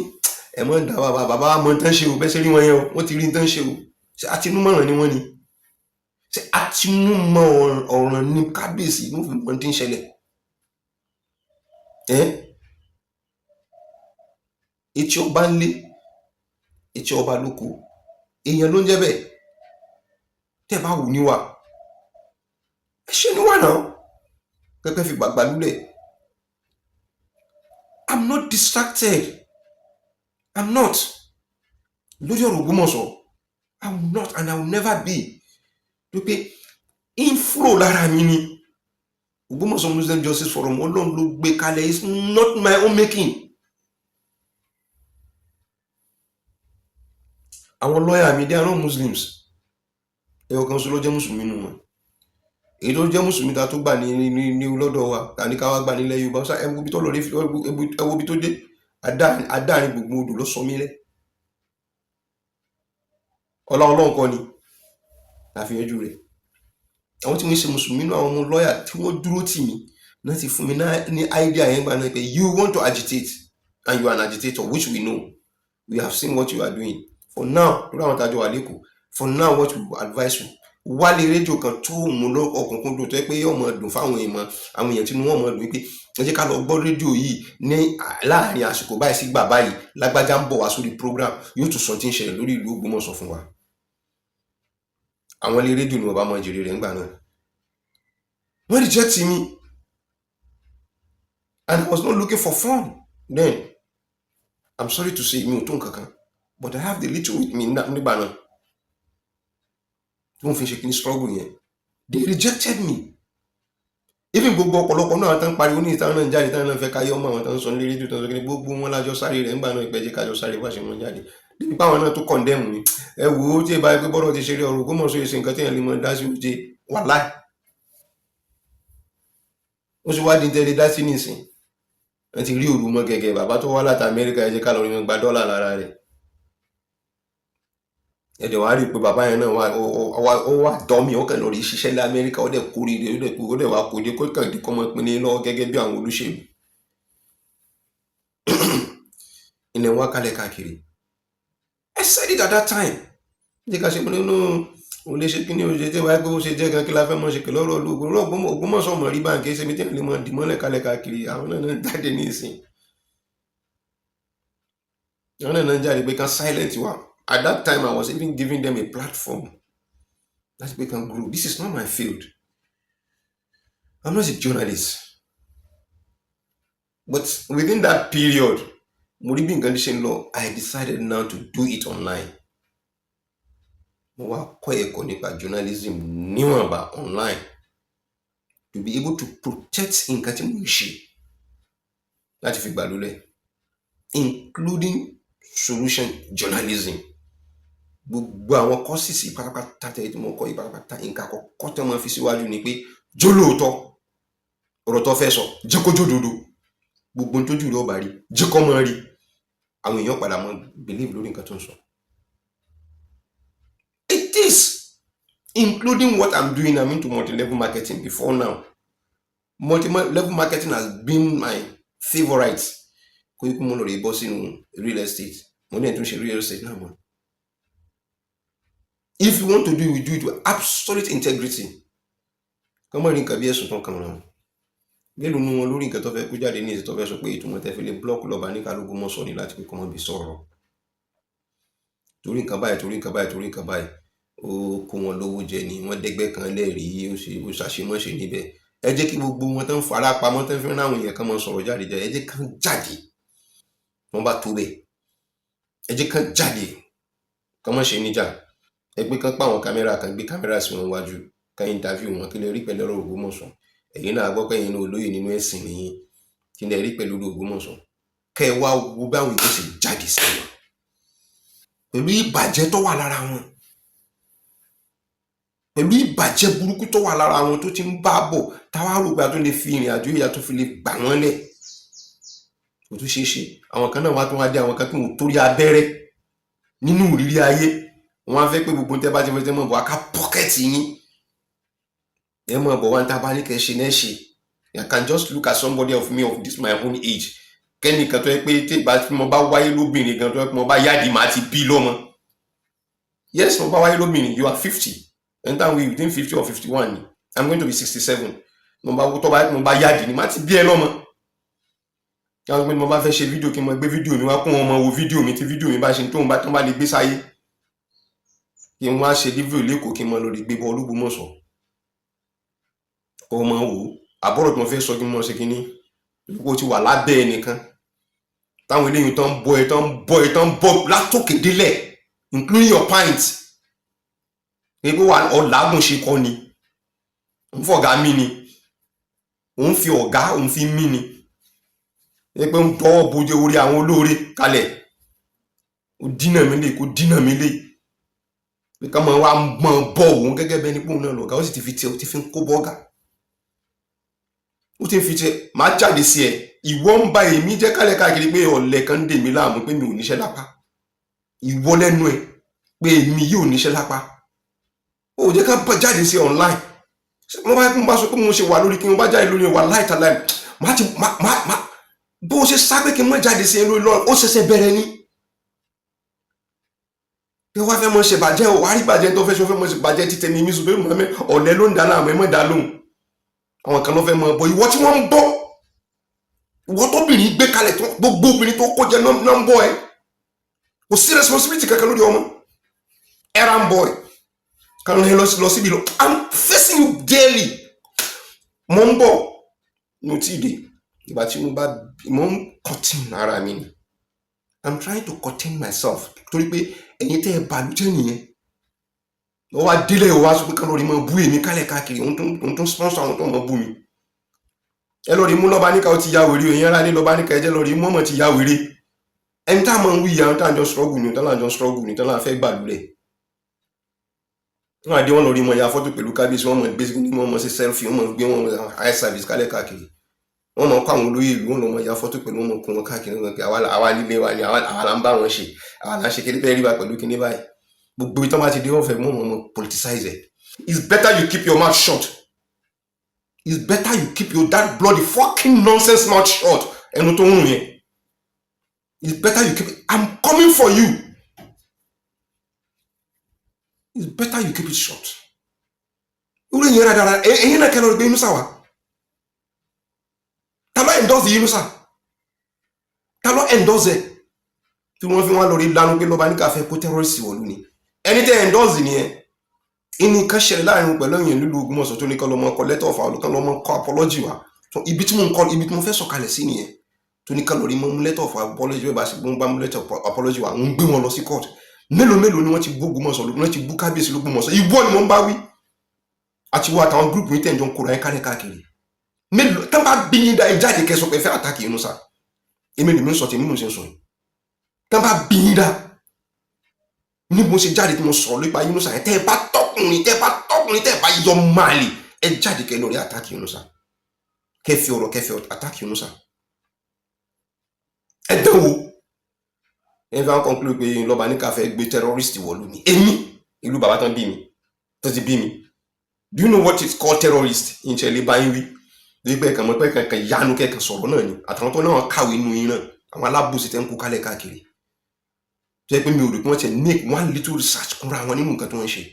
ẹ mọ̀ dá bàbá mọ̀ tán ṣe o bẹ́ẹ̀ ṣe rí wọn yẹn o wọ́n ti rí tán ṣe o ṣe àtinúmọ̀ràn ni wọ́n ni ṣe àtinúmọ̀ ọ̀ràn ni kábíyèsí ló fi mọ̀ tí ń ṣẹlẹ̀ etí ọba ń lé etí ọba lóko èèyàn ló ń jẹ́ bẹ́ẹ̀ tẹ́ bá wù níwà ẹ ṣe níwà náà pẹ́pẹ́ fi gbàgbà lulẹ̀ I'm not distracted I'm not lórí ọ̀rọ̀ Ògbómọ̀ṣọ́ I will not and I will never be pé inflow lára mi ni Ògbómọ̀ṣọ́ Muslim Justice Forum Ọlọ́run ló gbé kalẹ̀ it's not my own making. Àwọn lọ́yà mi they are not Muslims ẹ̀yọ̀ kan sọ ló jẹ́ mùsùlùmí nù wọn èyí tó jẹ́ mùsùlùmí ta tó gbà ní lọ́dọ̀ wa ta ní ká wá gbà nílẹ̀ Yorùbá ṣá ẹwọ́ bí tó lọ rí ẹwọ́ bí tó dé adáàrin gbogbo odò ló sọ mí lẹ̀ Ọlọ́run kọ́ ni àfihànjú rẹ̀ àwọn tí wọ́n ṣe mùsùlùmí nù àwọn ọmọ lọ́yà tí wọ́n dúró tì mí náà ti fún mi ní idea yẹn gbà náà pé you want to agitate and you are an agitator which we know we have seen what you are doing for now lórí àwọn tájọ wà lẹ́kọ̀ọ́ for now what we advise you wálé rédíò kan tó mú ọkùnkùn dùn tó yẹ pé yóò mọ dùn fáwọn èèyàn tí wọ́n mọ dùn pé ẹ jẹ́ ká lọ gbọ́ rédíò yìí ní láàrin àsìkò báyìí sí gbà báyìí lágbájá ń bọ̀ wá sórí program yóò tún sọ tí ń ṣẹlẹ̀ lórí ìlú Ògbómọ̀ṣọ́ fún wa àwọn ilé rédíò ni wọ́n bá mọ jèrè rẹ̀ ńgbà náà wọ́n reject me and I was not looking for fun then I'm sorry to say mi ò tó nǹkan kan but I have the little with me nígbà náà wọ́n fi ṣe kí ní struggle yẹn they rejected me even gbogbo ọ̀pọ̀lọpọ̀ náà tán pariwo ní ìtàn náà jáde tán náà fẹ́ káyọ́ mọ́ àwọn tán sọ ní rédíò tán sọ kí ní gbogbo wọn lájọ sáré rẹ̀ ńgbà náà ìpẹ́jẹ́ kájọ sáré wá ṣe wọn jáde débi páwọn náà tó condemn mi ẹ wò ó tí ẹ bá gbé bọ́rọ̀ ti ṣeré ọ̀rọ̀ Ògbómọ̀ṣọ́ ṣe nǹkan tí èèyàn lè mọ dá sí oje wàláì ó sì wá di tẹ́lẹ̀ dá sí nìsín ẹ ti rí òru mọ́ gẹ́gẹ́ bàbá tó wá láti Amẹ́ríkà ẹ jẹ́ ká lọ rí wọn gba dọ́là lára rẹ̀ ẹ̀dẹ̀ wá rí i pé bàbá yẹn náà ó wà dọ́mì ó kàn lọ rí ṣiṣẹ́ ní Amẹ́ríkà ó dẹ̀ kórè ó dẹ̀ wá kóde kó kàn dé kọ́mọ pinnu lọ́wọ́ gẹ́gẹ́ bí àwọn olóṣèlú ilẹ̀ wọn kálẹ̀ káàkiri I said it at that time jẹ́ ká ṣe pé nínú òun lè ṣe kí ni oṣù tí wáyé pé ó ṣe jẹ́ gan kí la fẹ́ mọ́ ṣe kìlọ́ ọ̀rọ̀ Ògbómọ̀ṣọ́ mọ̀ rí báńkì ṣe mi tí wọ́n lè mọ dìmọ́lẹ̀ kálẹ̀ káàkiri àwọn náà jáde ní ìsìn àwọn náà jáde pé kan silent wa. At that time, I was even giving them a platform that they can grow. This is not my field. I'm not a journalist. But within that period, Muribi Condition Law, I decided now to do it online. Journalism online to be able to protect in Katimushi. That's if including solution journalism. Gbogbo àwọn kọ́sìsì pátápátá tẹ́lẹ̀ tí mo kọ́ ìpátápátá nǹkan àkọ́kọ́ tí wọ́n fi síwájú ni pé jólóòótọ́ ọ̀rọ̀ tó fẹ́ sọ jẹ́ kó jódodo gbogbo tójú rẹ̀ ọba rí jẹ́ kó mọ́ rí àwọn èèyàn padà mọ́ believe lórí nǹkan tó ń sọ. It is including what I'm doing. I'm into multi-level marketing before now. Multi-level marketing has been my favorite. Kó ikú mo lọ rí bọ́ sínú real estate mo ní ẹ̀ tó ń ṣe real estate náà mọ́. If you want to do it, we do it with absolute integrity. Kọ́mọ̀ rí nǹkan bí ẹ̀sùn tán kan wọn. Mélòó nu wọn lórí nǹkan tó fẹ́ kó jáde ní ìsìn tó fẹ́ sọ pé ìtumọ̀ tẹ́ fi lè blọ́ọ̀kì lọ́ba ní kálukú mọ́ sọ ní láti pé kọ́mọ́ bí sọ̀rọ̀. Torí nǹkan báyìí ó kó wọn lówó jẹ ni wọ́n dẹ́gbẹ́ kan lẹ́rìí ó ṣàṣemọ́ṣe níbẹ̀. Ẹ jẹ́ kí gbogbo wọn tán fara pamọ́ tán fẹ́ràn àwọn èèyàn kan máa sọ̀rọ̀ jáde jẹ́ ẹ jẹ́ kán jáde. Wọ́n bá tó bẹ̀ ẹ jẹ́ kán jáde kán mọ̀ ṣe níjà. Ẹ gbé kán pa àwọn kámẹ́rà kan gbé kámẹ́rà sí wọn wájú ká interview wọn kí lè rí pẹ̀lú ọ̀rọ̀ Ògbómọ̀ṣọ́. Ẹ̀yin náà gbọ́ pé ẹ̀yin náà olóyè nínú ẹ̀sìn nìyí kí lè rí pẹ̀lú Ògbómọ̀ṣọ́. Kẹ́ ẹ wá wo báwọn èèyàn ṣe jáde sí wọn pẹ̀lú ìbàjẹ́ tó wà lára wọn, pẹ̀lú ìbàjẹ́ burúkú tó wà lára wọn tó ti ń bá bọ̀ táwa rò pé a tó lè fi ìrìn àjò ìyá tó fi lè gbà wọ́n lẹ̀ kò tún ṣeé ṣe. Àwọn kan náà wá tó wá dé àwọn kan tó ń torí abẹ́rẹ́ nínú ìrírí ayé wọ́n á fẹ́ pé gbogbo tẹ́ bá ti fẹ́ tẹ́ mọ̀ bọ̀ aká pọ́kẹ́tì yín ẹ mọ̀ bọ̀ wá ń tábà ní kẹ́ ṣe náà ṣe. I can just look at somebody of me of this my own age kẹ́nìkan tó yẹ pé tí mo bá wáyé lóbìnrin gan tó yẹ pé mo bá yáàdì máa ti bí lọ́mọ. Yes, mo bá wáyé lóbìnrin you are 50 and then we within 50 or 51 ni I'm going to be 67. Mo bá yáàdì ni máa ti bí ẹ lọ́mọ. Káwọn pé mo bá fẹ́ ṣe fídíò kí n mọ gbé fídíò mi wá kún wọn mọ wo fídíò mi tí fídíò mi bá ṣe tó ń bá lè gbé sáyé kí n wá ṣe fídíò lẹ́kọ̀ọ́ kí n mọ lórí gbé bọ́ Olúgbòmọ̀ṣọ́ kó mọ wò àbọ̀rọ̀ tí mo fẹ́ sọ kí n mọ ṣe kínní kó ti wà lábẹ́ ẹnìkan táwọn eléyìí tán bọ́ látòkè délẹ̀ including your pint gbogbo wa ọ̀làgùn ṣe kọ́ ni òun fọ̀gá mí ni òun fi ọ̀gá òun fi mí ni pé ń tọwọ́ bójú orí àwọn olóore kalẹ̀ ó dínà mí lé kó dínà mí lé pé ká máa wá mọ̀ bọ́ òun gẹ́gẹ́ bẹ́ẹ̀ ni pé òun náà lọ̀gá ó sì ti fi tiẹ̀ ó ti fi ń kó bọ́ọ̀gà ó ti fi tiẹ̀ máa jáde sí ẹ ìwọ ń ba èmi jẹ́ kálẹ̀ káàkiri pé ọ̀lẹ kan ń dè mí láàmú pé mi ò níṣẹ́ lápá ìwọ lẹ́nu ẹ̀ pé èmi yóò níṣẹ́ lápá ó jẹ́ ká bá jáde sí online mo bá sọ pé mo ṣe wà lórí kí mo bá jáde lórí wà láìta láì má bó ṣe sá pé kí n mọ́ jáde sí lórí lọ́rọ̀ ó ṣẹ̀ṣẹ̀ bẹ̀rẹ̀ ni pé wá fẹ́ mọ́ ṣe bàjẹ́ ò wá rí bàjẹ́ tó fẹ́ ṣe fẹ́ mọ́ ṣe bàjẹ́ títẹ̀ ní mísù pé mọ́ ọ̀lẹ ló ń dáná àmọ́ ẹ mọ́ dá lóhùn àwọn kan ló fẹ́ mọ́ bọ́ ìwọ tí wọ́n ń bọ́ ìwọ tóbìnrin gbé kalẹ̀ tó gbogbo obìnrin tó kó jẹ náà ń bọ́ ẹ kò sí responsibility kankan lórí ọmọ ẹ̀rà ń bọ́ ẹ kan lọ síbi lọ I'm facing you daily mo ń bọ̀ mo ti dé ìgbà tí mo ń contain ara mi ni I'm trying to contain myself torí pé ẹ̀yin tẹ́ ẹ bàlújẹ́ nìyẹn wọ́n wá délé wá sọ pé kán lórí mọ́ bú èmi kálẹ̀ káàkiri òun tó sponsor àwọn tó mọ́ bú mi ẹ lórí mú lọ́ba níka ó ti ya wèrè èyàn rà ní lọ́ba níka ẹjẹ́ lórí mú ọmọ ti ya wèrè ẹni tá a mọ̀ ń wí àwọn tá a jọ struggle ní tọ́lá jọ struggle ní tọ́lá fẹ́ gbàlúlẹ̀ wọ́n àdé wọn lórí mọ́ ya fọ́tò pẹ̀lú kábíyèsí wọn mọ̀ gbé ní wọn mọ̀ sí selfie wọn mọ̀ gbé wọn high service kálẹ̀ káàkiri wọn mọ̀ kọ́ àwọn olóyè ìlú wọn lọ́ mọ̀ ya fọ́tò pẹ̀lú wọn mọ̀ kún wọn káàkiri wọn kí àwa líle wa ni àwa là ń bá wọn ṣe àwa là ń ṣe kéde bẹ́ẹ̀ rí wa pẹ̀lú kíní báyìí gbogbo ìtọ́ bá ti dé wọ́n fẹ́ mọ̀ politicize it. It's better you keep your mouth shut. It's better you keep your that bloody fucking nonsense mouth shut. Ẹnu tó ń rùn yẹn. It's better you keep it. I'm coming for you. It's better you keep it shut. Orí yẹn rà dára ẹ̀yin náà kẹ́lọ́ gbé Yunusa wa. Ta ló endorse Yunusa? Ta ló endorse ẹ̀? Tí wọ́n fi wọ́n lórí lánàá pé lọ́ba ní káfẹ́ kó terrorist wọ̀lú ni. Ẹni tẹ́ endorse nìyẹn. Ìní kan ṣẹlẹ̀ láàrin pẹ̀lú ẹ̀yìn nílùú Ògbómọ̀ṣọ́ tó ní kọ́ lọ́mọ kọ letter of àwọn kan lọ́mọ kọ apology wa. Ibi tí mo fẹ́ sọ̀kalẹ̀ sí nìyẹn. Tó ní ká lórí mọ́ letter of apology wẹ́ẹ́ bá ṣe gbọ́n bá mú letter of apology wa ń gbé wọn lọ sí court. Mélòó ni wọ́n ti bú Ògbómọ̀ṣọ́ lóògùn wọ́n ti bú kábíyèsí l'Ògbómọ̀ṣọ́ ìwọ ni mo ń bá wí. Àti wọ àtàwọn group mi tẹ̀ ń jọ ń kóra ẹ̀ kálẹ̀ káàkiri. Mélòó tán bá bí yín dá ẹ jáde kẹ́ sọ pé fẹ́ àtàkì Yunusa. Èmi lè mi ń sọ tèmi mo ṣe ń sọ yìí. Tán bá bí yín dá ní mo ṣe jáde tí mo sọ̀rọ̀ nípa Yunusa ẹ̀ tẹ́ ẹ bá tọkùnrin tẹ́ ẹ bá yọ máàlì ẹ jáde kẹ́ lórí àtàkì Yunusa kẹfì àtàkì Yunusa ẹ dánwò ẹ fẹ́ conclude pé lọ́ba ní káfẹ́ gbé terrorist wọ̀lú ni èmi ìlú bàbá tán bí mi tó ti bí mi do you know what is called terrorist ìṣẹ̀lẹ̀ báyìí wí gbígbẹ́ kan mọ́ pé kankan yánu kẹ́kan sọ̀rọ̀ náà ni àtàwọn tó náà kàwé inú yín náà àwọn alábòsí tẹ́ ń kú kálẹ̀ káàkiri tó yẹ pé mi ò rí pé wọ́n ti make one little research kúnra wọn nínú nǹkan tó ń ṣe.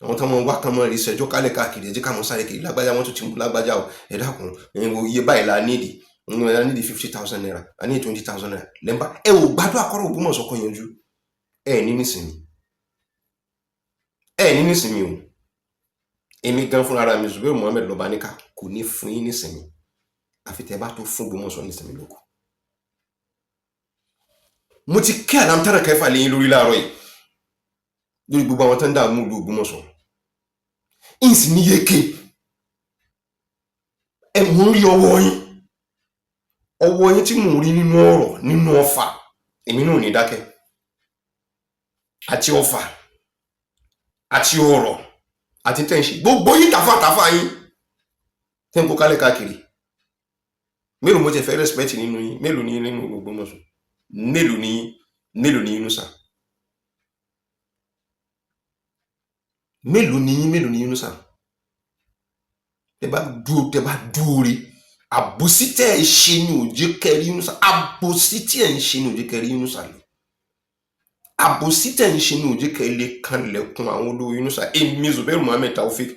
Àwọn tó mọ wá kan mọ rí ṣẹjọ́ kálẹ̀ káàkiri ẹjẹ́ káwọn sáré kiri lágbájá wọn tún ti mú lágbájá o ẹ dákun iye báyìí la nídìí 50,000 naira a ní 20,000 naira lẹ́mbà ẹ ò gbádùn àkọ́rọ̀ Ògbómọ̀ṣọ́ kan yanjú ẹ ní nísìnyí o. Èmi gan fúnra ara mi Zubairu Muhammed Lọ́baníkà kò ní fún yín nísìnyí àfi tẹ́ bá tó fún Ògbómọ̀ṣọ́ nísìnyí lóko. Mo ti kí àdámtárà kẹfà lẹ́yìn lórí láàárọ̀ yìí lórí gbogbo àwọn tó ń dààmú ìlú Ògbómọ̀ṣọ́ ìsìn ní yékè ẹ mò ń rí ọwọ́ yín tí mò ń rí nínú ọ̀rọ̀ nínú ọfà èmi náà ní dákẹ́ àti ọfà àti ọ̀rọ̀ àti tẹ́ǹṣì gbogbo yín tàfàtàfà yín tẹ́ ń kó kálẹ̀ káàkiri mélòó mo ti fẹ́ respect nínú yín mélòó ní nínú Ògbómọ̀ṣọ́ mélòó ní Yunusa mélòó ní Yunusa tẹ́ bá dúró rí àbòsí tẹ́ ẹ ṣe ní òjé kẹrí Yunusa àbòsí tí ẹ ń ṣe ní òjé kẹrí Yunusa lè àbòsí tẹ́ ń ṣe ní òjé kẹrí lè kanlẹ̀kùn àwọn olówó Yunusa èmi Zubairu Muhammed Taofeek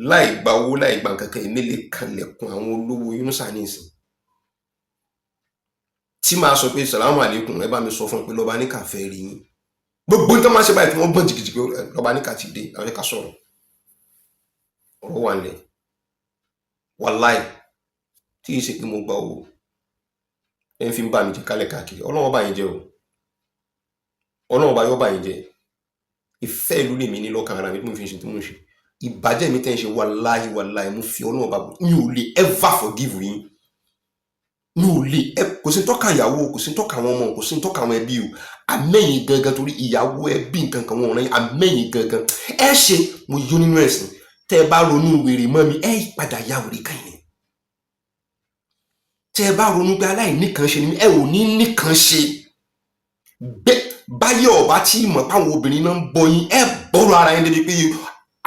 láì gba owó láì gba kankan èmi lè kanlẹ̀kùn àwọn olówó Yunusa ní ìsìn tí máa sọ pé salamu alaikum ẹ bá mi sọ fún pé Lọ́baníkà fẹ́ rí yín gbogbo nǹkan máa ṣe báyìí tí wọ́n gbọ́n jìgìjìgì Lọ́baníkà ti dé àwọn ẹ̀ka sọ̀rọ̀ ọ̀rọ̀ wà nílẹ̀ wàláì tí yìí ṣe pé mo gba owó ẹ fi ń bá mi jẹ kálẹ̀ káàkiri Ọlọ́run bá yín jẹ o Ọlọ́run bá yọ́ bá yín jẹ ìfẹ́ ìlú lèmi ní lọ́kàn ara mi tí mo fi ṣe tí mo ṣe ìbàjẹ́ mi tẹ́ ń ṣe wàláì mo fi Ọlọ́run bá bọ̀ mi ò lè ever forgive yín mi ò lè kò sí tọ́ka ìyàwó kò sí tọ́ka àwọn ọmọ kò sí tọ́ka àwọn ẹbí o àmẹ́yìn gangan torí ìyàwó ẹbí nǹkan kan wọn rẹ̀ àmẹ́yìn gangan ẹ ṣe mo yó nínú ẹ̀sìn tẹ́ ẹ bá ronú wèrè mọ́ mi ẹ padà ya wèrè kan yìí tẹ́ ẹ bá ronú pé aláìníkan ṣe ni mi ẹ ò ní níkan ṣe báyọ̀ ọba tí mọ̀ páwọn obìnrin náà ń bọ yín ẹ bọ́rọ̀ ara yín débi pé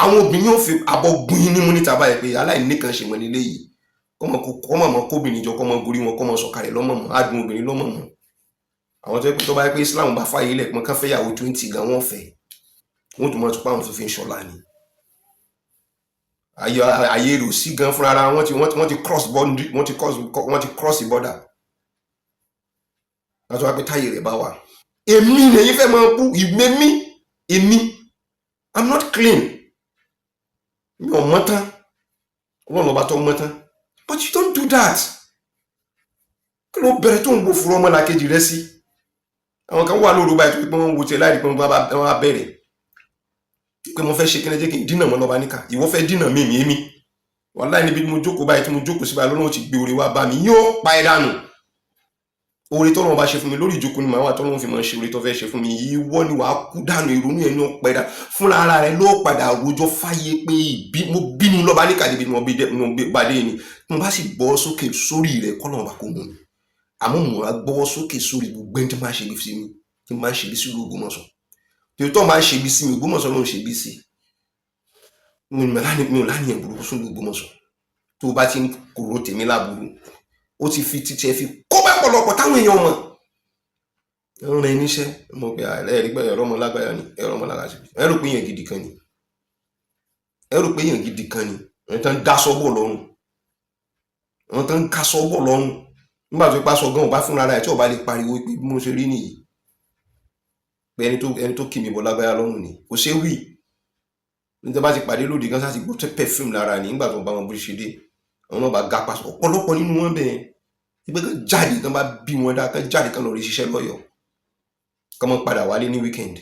àwọn obìnrin yóò fi abọ́ gún yín nímú níta báyìí pé aláìníkan ṣe mọ́ nílé yìí kọ́mọ̀ mọ́ kóbìnrin jọ kọ́mọ gorí wọn kọ́mọ sọ̀kalẹ̀ lọ́mọ mọ́ adùn obìnrin lọ́mọ mọ́ àwọn tó bá yẹ pé Islam bá fàyè ilẹ̀ pọ́n ká fẹ́yàwó 20 gan wọ́n fẹ́ wọ́n tún máa tún pa àwọn fífi ń ṣọlá ni ayé rò sí gan fúnra ara wọ́n ti cross boundary wọ́n ti cross the border láti wá pé táyé rẹ̀ bá wà èmi lèyí fẹ́ máa kú èmi I'm not clean mi ò mọ́ tán Ọlọ́run ọba tó mọ́ tán but you don't do that kí ló bẹ̀rẹ̀ tó ń gbó fúru ọmọ làkejì rẹ sí àwọn kan wà lóru báyìí tó pé wọ́n ń wo tiẹ̀ láì rí pé wọ́n bá bẹ̀rẹ̀ pé mo fẹ́ ṣe kíni jẹ́ kí n dínà mọ́ Lọ́baníkà ìwọ fẹ́ dínà èmi wàláhì níbi mo jókòó báyìí tí mo jókòó sí báyìí lọ́nà ó ti gbé oore wá bá mi yóò pa ẹ dànù oore tọ́lọ́run bá ṣe fún mi lórí ìjókòó ni màá wà tọ́lọ́run fi máa ń ṣe oore tó fẹ́ ṣe fún mi ìwọ ni wàá kú dànù ìrònú ẹ̀ ní ọ̀pẹ́ dà fúnra ara rẹ ló padà rojọ́ fáyé pé mo bínú Lọ́baníkà débi mo bá dé ni mo bá sì gbọ́ sókè sórí rẹ kọ́lọ́run bá kó mú mi àmọ́ mo á gbọ́ sókè sórí gbogbo ẹni tí máa ṣe bí sí mi tí máa ṣe bí sí Ògbómọ̀ṣọ́ tí tó máa ṣe bí sí mi Ògbómọ̀ṣọ́ ló ń ṣe bí sí mi ò láníyàn burúkú sún Ògbómọ̀ṣọ́ tó bá ti ń kúrò tèmi láburú ó ti fi títí ẹ fi kó bá pọ̀lọpọ̀ táwọn èèyàn mọ̀ ń rẹ níṣẹ́ mo pe ẹ̀rí pé ẹ̀rọ ọmọ lágbáyà ni ẹ̀rọ ọmọ lágbáyà ẹ rò pé èèyàn gidi kan ni ẹ̀ tán dá sọ́bọ̀ lọ́rùn wọn tán ká sọ́bọ̀ lọ́rùn nígbà tó pa sọ gan ọba fúnra rẹ̀ tí ọba lè pariwo pé bí mo ṣe rí nìyí pé ẹni tó kì mí bọ̀ lágbáyà lọ́rùn ni kò ṣe wí níta bá ti pàdé lòdì kan sáà ti gbọ́ tẹ́ perfume lára ní nígbà tó bá wọn bó ṣe dé àwọn náà bá ga pàṣẹ ọ̀pọ̀lọpọ̀ nínú wọn bẹ́ẹ̀ ẹgbẹ́ kan jáde kan bá bí wọn dá kan jáde kan lọ rí ṣiṣẹ́ lọ́yọ̀ọ́ kan mọ́ padà wálé ní weekend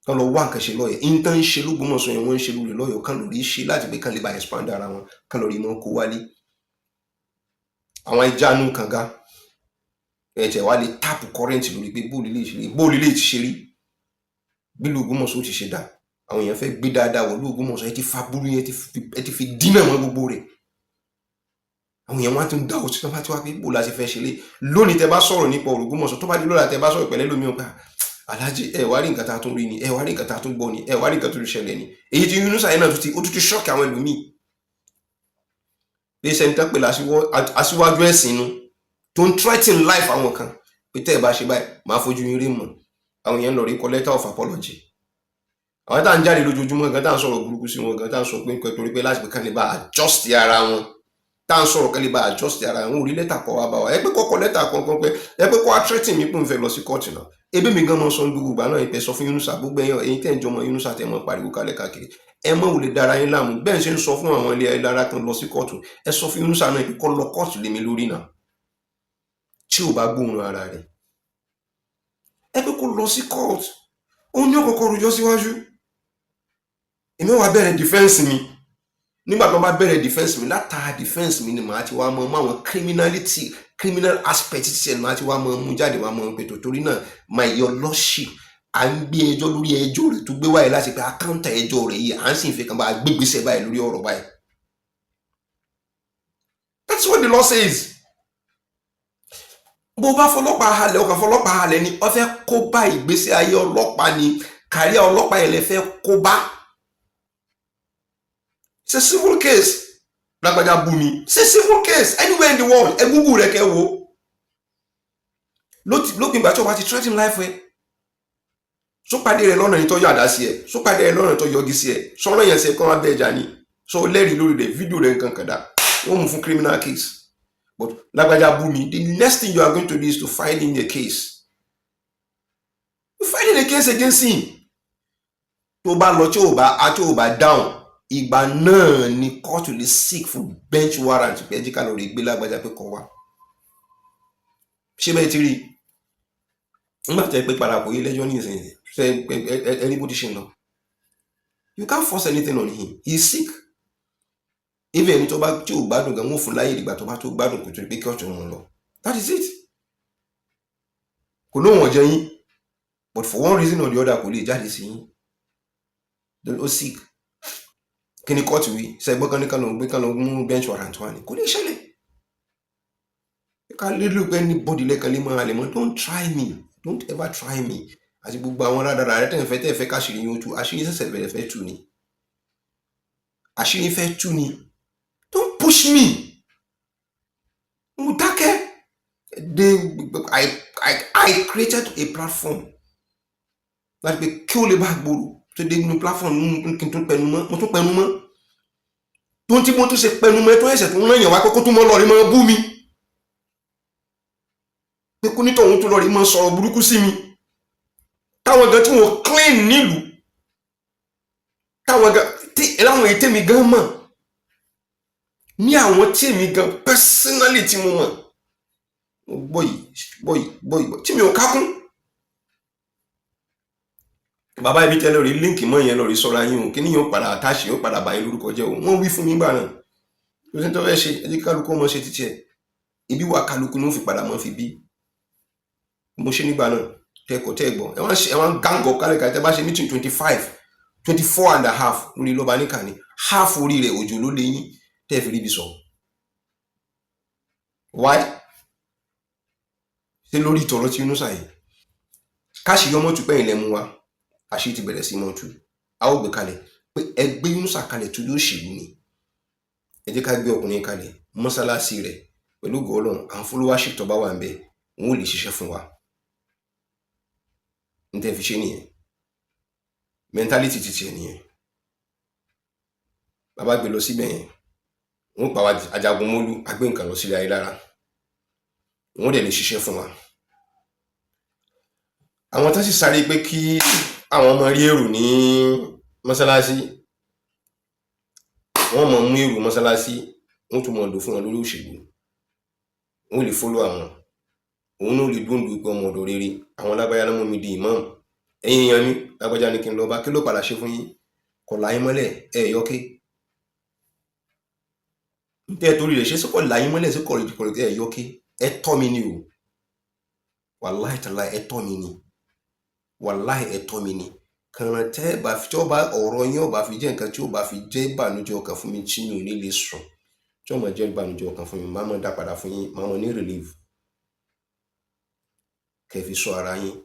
kan lọ wá nǹkan ṣe lọ́yọ̀ọ́ intan ṣe l'Ógbómọ̀ṣọ́ yẹn wọ́n ń ṣe lórí lọ́yọ̀ọ́ kan lọ rí ṣe láti pé kan lè bá expand ara wọn kan lọ rí mọ́ kó wálé àwọn ìjánu kànga ẹ̀jẹ̀ wá lè táàpù kọ́rẹ́ǹtì lórí pé bóòlù lè ti ṣe rí bí l'Ógbómọ̀ṣọ́ ti ṣe dá àwọn èèyàn fẹ́ gbé dáadáa wọ̀ l'Ógbómọ̀ṣọ́ ẹ ti fa burú yẹn ẹ ti fi dínà mọ́ gbogbo rẹ̀ àwọn èèyàn wá ti ń dá òtí náà bá ti wá pé bó la ṣe fẹ́ ṣe lé lónìí tẹ bá sọ̀rọ̀ nípa Ògbómọ̀ṣọ́ tó bá di lọ́la tẹ bá sọ̀rọ̀ pẹ̀lẹ́ lómi ọ̀pá aláàjì ẹ wá rí nǹkan tá a tún rí ni ẹ wá rí nǹkan tá a tún gbọ́ ni ẹ wá rí nǹkan tó ṣẹlẹ̀ ni èyí tí Yunusa yẹn náà ó tún ti ṣọ́ọ̀kì àwọn ẹlòmíì pé sẹ́ni tán pè aṣíwájú ẹ̀sìn inú tó ń threaten life àwọn kan pé tẹ́ ẹ bá ṣe báyìí máa fojú yín rí mọ̀. Àwọn èèyàn lọ rí kọ letter of apology. Àwọn tá à ń jáde lójoojúmọ́ gan tá à ń sọ̀rọ̀ burúkú sí wọn gan tá à ń sọ pé nǹkan torí pé láti pé kán lè bá adjust ara wọn tá à ń sọ̀rọ̀ kán lè bá adjust ara wọn ò rí lẹ́tà kọ́ wa bá wa ẹ pé kọ́kọ́ lẹ́tà kankan pé ẹ pé kọ́ attracting mi pé n fẹ́ lọ sí kóòtù náà ebi mi gan mọ sọ gbogbo ìgbà náà ìpè sọ fún Yunusa gbogbo ẹ̀yin tẹ́ ń jọmọ Yunusa tẹ́ mọ pariwo kalẹ̀ káàkiri ẹ mọ ò lè dára yín láàmú bẹ́ẹ̀ ṣe ń sọ fún àwọn ilé ayélujára kan lọ sí kóòtù ẹ sọ fún Yunusa náà kó lọ kóòtù lé mi lórí náà tí ò bá gbóhùn ara rẹ̀ ẹ pé kó lọ sí kóòtù òun ní ọkọ̀ọ̀kọ̀ rojọ́ síwájú èmi wá bẹ̀rẹ̀ defense mi nígbà tó bá bẹ̀rẹ̀ defense mi látara defense mi ni màá ti wá mọ àwọn criminal aspect ti ẹ̀ máa ti wá mọ mú jáde wá mọ pé torí náà my your lordship à ń gbé ẹjọ́ lórí ẹjọ́ rẹ̀ tó gbé wáyé láti pé àkáǹtà ẹjọ́ rẹ̀ yìí à ń sì fi kan bá gbégbèsè báyìí lórí ọ̀rọ̀ báyìí. That's what the law says. bó bá fọlọ́pàá halẹ̀ ọkàn fọlọ́pàá halẹ̀ ni ó fẹ́ kó bá ìgbésí ayé ọlọ́pàá ni kàríà ọlọ́pàá yẹn lè fẹ́ kó bá. It's a civil case. Lágbájá bú mi. It's a civil case anywhere in the world. Ẹ Google rẹ̀ kẹ́ wo. Lópin ìgbà tí o bá ti threaten life ẹ. Sópàdé rẹ̀ lọ́nà ìtọ́jú àdá sí ẹ. Sópàdé rẹ̀ lọ́nà ìtọ́jú ọgí sí ẹ. Sọ́nà yẹn ṣe kán wá bẹ́ẹ̀ jà ní. Sọ lẹ́rìí lórí rẹ̀ fídíò rẹ̀ nǹkan kàdá. Wọ́n mú fún criminal case. But lágbájá bú mi. The next thing you are going to do is to file in a case. You file in a case against him. Tó bá lọ tí ò bá down. Ìgbà náà ni court lè seek for bench warrant pé ẹjí ká lọ rí gbé lágbájá pé kọ wá. Ṣé bẹ́ẹ̀ ti rí nígbà tẹ́ pé parapọ̀ yìí lẹ́jọ́ ní ìsinyìí ṣe ẹni bó ti ṣe lọ. You can't force anything on him. He is sick. Even ẹni tó bá tí ò gbádùn gan wọ́n fún láyé ìgbà tó bá tó gbádùn kò tó pé kí ọ̀tún wọn lọ. That is it. Kò lóun ọ̀jẹ̀ yín but for one reason or the other kò lè jáde sí yín. Ó sick. Kí ni kóòtù wí ṣe gbọ́ kán lọ mú bench warrant wá ní kò lè ṣẹlẹ̀. Ká lílù pé anybody lẹ́kan lè máa lè mọ́ don't try me don't ever try me àti gbogbo àwọn rádàrà rẹ tẹ́ fẹ́ káṣírí yín ó tú àṣírí ṣẹ̀ṣẹ̀ bẹ̀rẹ̀ fẹ́ tú ni àṣírí fẹ́ tú ni don't push me mo dákẹ́ I created a platform láti pé kí ó lè bá gbòòrò tó dé nínú platform kí n tún pẹnu mọ́ mo tún pẹnu mọ́ tó ń tí mo tún ṣe pẹnu mọ́ tó ẹ̀sẹ̀ tó ń rán yàn wá kókó tó mọ́ lọ́ọ̀rí mọ́ bú mi pé kú nítòun tó lọ́ọ̀rí mọ́ sọ̀rọ̀ burúkú sí mi táwọn gan tí wọ́n clean nílùú táwọn gan tí láwọn ètè mi gan mọ̀ ní àwọn tí èmi gan personally tí mo mọ̀ bọ́yì tí mi ò kákún. Bàbá ibi tẹ́ lórí líǹkì mọ́ yẹn lórí sọ́ra yín o kí ni yóò padà àtàṣe yóò padà bá yín lórúkọ jẹ́ o wọ́n wí fún mi gbà náà tó ṣe tó fẹ́ ṣe ẹjí kálukú mọ́ ṣe títí ẹ̀ ibi wà kálukú ní ó fi padà mọ́ fi bí mo ṣe nígbà náà tẹ́kọ̀ tẹ́gbọ̀n ẹ wọ́n gángọ̀ kálẹ̀ká tẹ́ bá ṣe meeting 24.5 lórí lọ́ba níkà ní half orí rẹ̀ òjò ló lé yín tẹ́ fi ríbi sọ why ṣe lórí ìtọ̀rọ̀ tí Yunusa yìí káṣí yọmọ tù pẹ́yìn lẹ́mu wa àṣírí ti bẹ̀rẹ̀ sí mọ́ tú a ó gbé kalẹ̀ pé ẹgbẹ́ Yunusa kalẹ̀ tó ló ṣèlú ni ẹ jẹ́ ká gbé ọkùnrin kalẹ̀ mọ́sálásí rẹ̀ pẹ̀lú gọ́ọ̀lọ́n àwọn followership tó bá wà ń bẹ̀ wọn ò lè ṣiṣẹ́ fún wa ní tẹ́ fi ṣe nìyẹn mentality ti tiẹ̀ nìyẹn bàbá gbé lọ síbẹ̀ yẹn wọn pa Ajagun Mólú agbé nǹkan lọ sílẹ̀ ayé lára wọn dẹ̀ lè ṣiṣẹ́ fún wa àwọn tó sì sáré pé kí àwọn ọmọ rí èrò ní mọ́sálásí wọ́n mọ̀ mú èrò mọ́sálásí wọ́n tún mọ̀ lò fún wọn lórí òṣèlú wọ́n lè fọ́lọ́ àwọn òun náà lè dúndú pé ọmọ ọ̀dọ̀ rere àwọn lágbájá lọ́mọ mi di imam ẹ̀yin èèyàn mi lágbájá ní kí n lọ bá kí ló padà ṣe fún yín kọ̀ láyé mọ́lẹ̀ yọké nítorí torí rẹ̀ ṣe sọ́kọ̀ láyé mọ́lẹ̀ sí kọ̀rọ̀ yọké ẹ tọ́ mi ni o wàláhì tàláhì ẹ tọ́ mi ni wàláhì ẹ̀tọ́ mi ni kàràn tẹ́ bá fi tí ó bá ọ̀rọ̀ yín ó bá fi jẹ́ nǹkan tí ó bá fi jẹ́ ìbànújẹ́ ọkàn fún mi tí mi ò ní lè sùn tí ó máa jẹ́ ìbànújẹ́ ọkàn fún mi máa mọ̀ dá padà fún yín máa mọ̀ ní relief kẹ́ fi sọ ara yín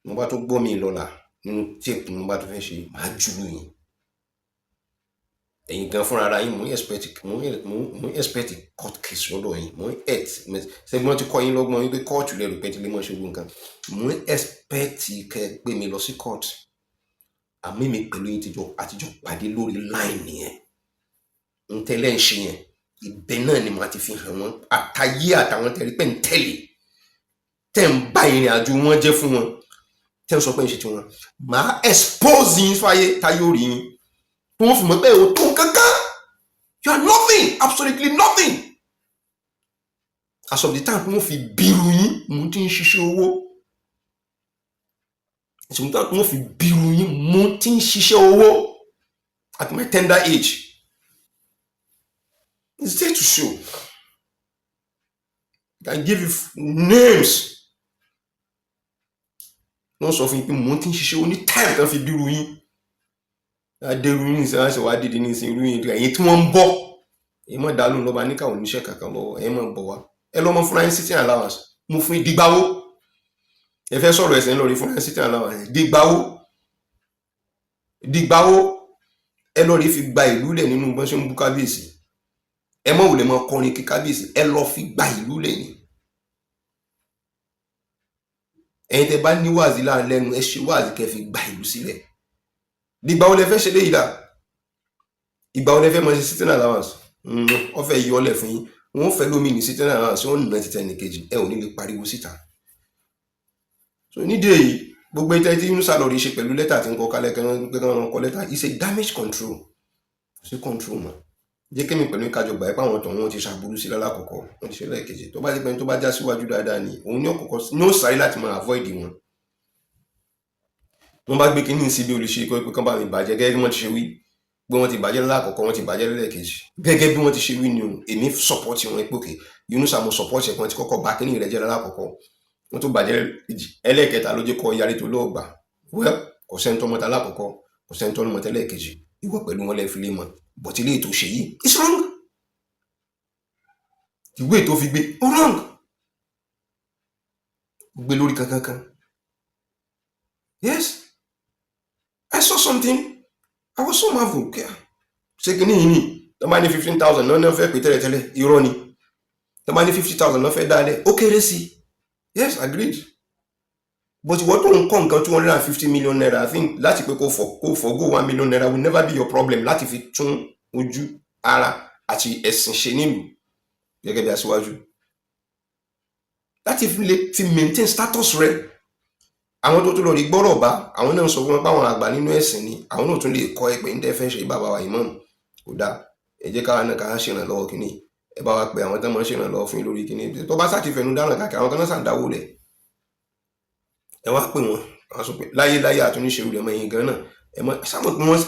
mo bá tó gbọ́ mi lọ́la nínú tape mo bá tó fẹ́ ṣe máa jùlù yín ẹ̀yin gan fúnra ara yín mo ń expect court case lọ́dọ̀ yín mo ń ṣe bí wọ́n ti kọ́ yín lọ́gbọ́n wípé court lè rò pé tí lè mọ̀ ṣe gbogbo nǹkan mo ń expect kẹ́ gbé mi lọ sí court àmì mi pẹ̀lú yín àtijọ́ pàdé lórí line nìyẹn ń tẹ́lẹ̀ ń ṣe yẹn ibẹ̀ náà ni màá ti fi hàn wọ́n àtàyé àtàwọn tẹ̀rí pẹ́ ń tẹ̀lé tẹ́ ń bá ìrìn àjò wọn jẹ́ fún wọn tẹ́ ń sọ pé ń ṣe tí wọn màá expose yín fáyé táyé orí yín tí wọ́n fi mọ̀ pé o tó kankan you are nothing absolutely nothing as of the time tí wọ́n fi bírù yín mo ti ń ṣiṣẹ́ owó ìṣòwò tí wọ́n fi bírù yín mo ti ń ṣiṣẹ́ owó at my tender age. It's there to show. I can give you names. Wọ́n sọ fún yín pé mo ti ń ṣiṣẹ́ oní time tán fi bírù yín. Adérú yín ní sẹ́wọ́n ṣe wá dìde ní ìsìn irú yín ẹ̀yin tí wọ́n ń bọ̀. Èyí mọ̀ dàlú lọ́ba ní káwọn oníṣẹ́ kankan lọ́wọ́ ẹ̀yin mọ̀ bọ̀ wá. Ẹ lọ́mọ fúnra yín sitting allowance. Mo fún yín dìgbàwó. Ẹ fẹ́ sọ̀rọ̀ ẹ̀sìn lórí fúnra yín sitting allowance. Dìgbàwó. Ẹ lọ rí fi gba ìlú lẹ̀ nínú bọ́n ṣe ń bú kábíyèsí. Ẹ mọ̀ wùlẹ̀ mọ́ kọrin kí kábíyèsí ẹ lọ fi gba ìlú lẹ́yìn ẹ̀yin tẹ́ bá ní wáàzí láàrin lẹ́nu ẹ ṣe wáàzí kẹ́ fi gba ìlú sílẹ̀ dìgbà wo lẹ fẹ́ ṣe léyìí dà ìgbà wo lẹ fẹ́ mọ ṣe sitting allowance wọ́n fẹ́ yọ ọlẹ̀ fún yín wọ́n fẹ́ lómi ní sitting allowance wọ́n nà títẹ̀ nìkejì ẹ ò ní lè pariwo síta so nídìí èyí gbogbo ẹ̀tẹ́ tí Yunusa lọ rí ṣe pẹ̀lú lẹ́tà tí ń kọ kalẹ̀ kẹ́kẹ́ kọ lẹ́tà is a damage control ṣe control mọ́ jẹ́ kémi pẹ̀lú ìkájọ gbà ẹ́pà àwọn tọ̀hún wọn ti ṣàbúrú sí lálákọ̀ọ́kọ́ wọn ti ṣe lẹ́ẹ̀kejì tó bá ti pẹ́ni tó bá já síwájú dáadáa ni òun ní ọ̀kọ̀ọ̀kọ́ ní ó sáré láti máa avoid wọn. wọ́n bá gbé kínní sí bí olùṣe pé kán bá mi bàjẹ́ gẹ́gẹ́ bí wọ́n ti ṣe wí pé wọ́n ti bàjẹ́ lálákọ̀ọ́kọ́ wọ́n ti bàjẹ́ lẹ́ẹ̀kejì gẹ́gẹ́ bí wọ́n ti ṣe wí ni o èmi support wọn pé òkè Yunusa mo support ẹ̀ kan ti kọ́kọ́ bá kínní rẹ̀ jẹ́ lálákọ̀ọ́kọ́ wọ́n tó bàjẹ́ ẹlẹ́ẹ̀kẹta ló jẹ́ kọ́ yarí tó lọ́ọ̀gbà well kò sẹ́ńtọ́ mọ́ta lákọ̀ọ́kọ́ kò sẹ́ńtọ́ mọ́ta lẹ́ẹ̀kejì ìwọ pẹ̀lú wọn lẹ́ẹ̀ fi lé mọ́ bọ̀tí ilé ètò ṣe yìí it's wrong ìwé tó fi gbé ó wrong gbé lórí kankan yes I saw something I was so marvel ṣé kí ní yìí ni tó bá ní 15,000 náà fẹ́ pè tẹ́lẹ̀tẹ́lẹ̀ irọ́ ni tó bá ní 50,000 náà fẹ́ dálẹ̀ ó kéré sí yes agreed but ìwọ tó ń kọ́ nǹkan 250 million naira I think láti pé kó forgo 1 million naira will never be your problem láti fi tún ojú ara àti ẹ̀sìn ṣe nílùú gẹ́gẹ́ bí aṣíwájú láti fi maintain status rẹ àwọn tó lọ rí gbọ́rọ̀ bá àwọn náà sọ fún wọn páwọn àgbà nínú ẹ̀sìn ni àwọn náà tún lè kọ́ ẹgbẹ́ ní tẹ́fẹ́ ṣe bàbá wa ìmọ̀ọ́mù kò dáa ẹ jẹ́ káwa náà ká ṣèrànlọ́wọ́ kínní ẹ bá wa pè àwọn tó máa ń ṣèrànlọ́wọ́ fún yín lórí kínní tó bá sáà ti fẹnu dáràn káàkiri àwọn kan náà sàǹdáwó rẹ̀ ẹ wá pè wọn àwọn sọ pé láyé àtúnṣe rẹ̀ mọ ẹ̀yìn gan náà ẹ mọ sámọ̀ tí wọ́n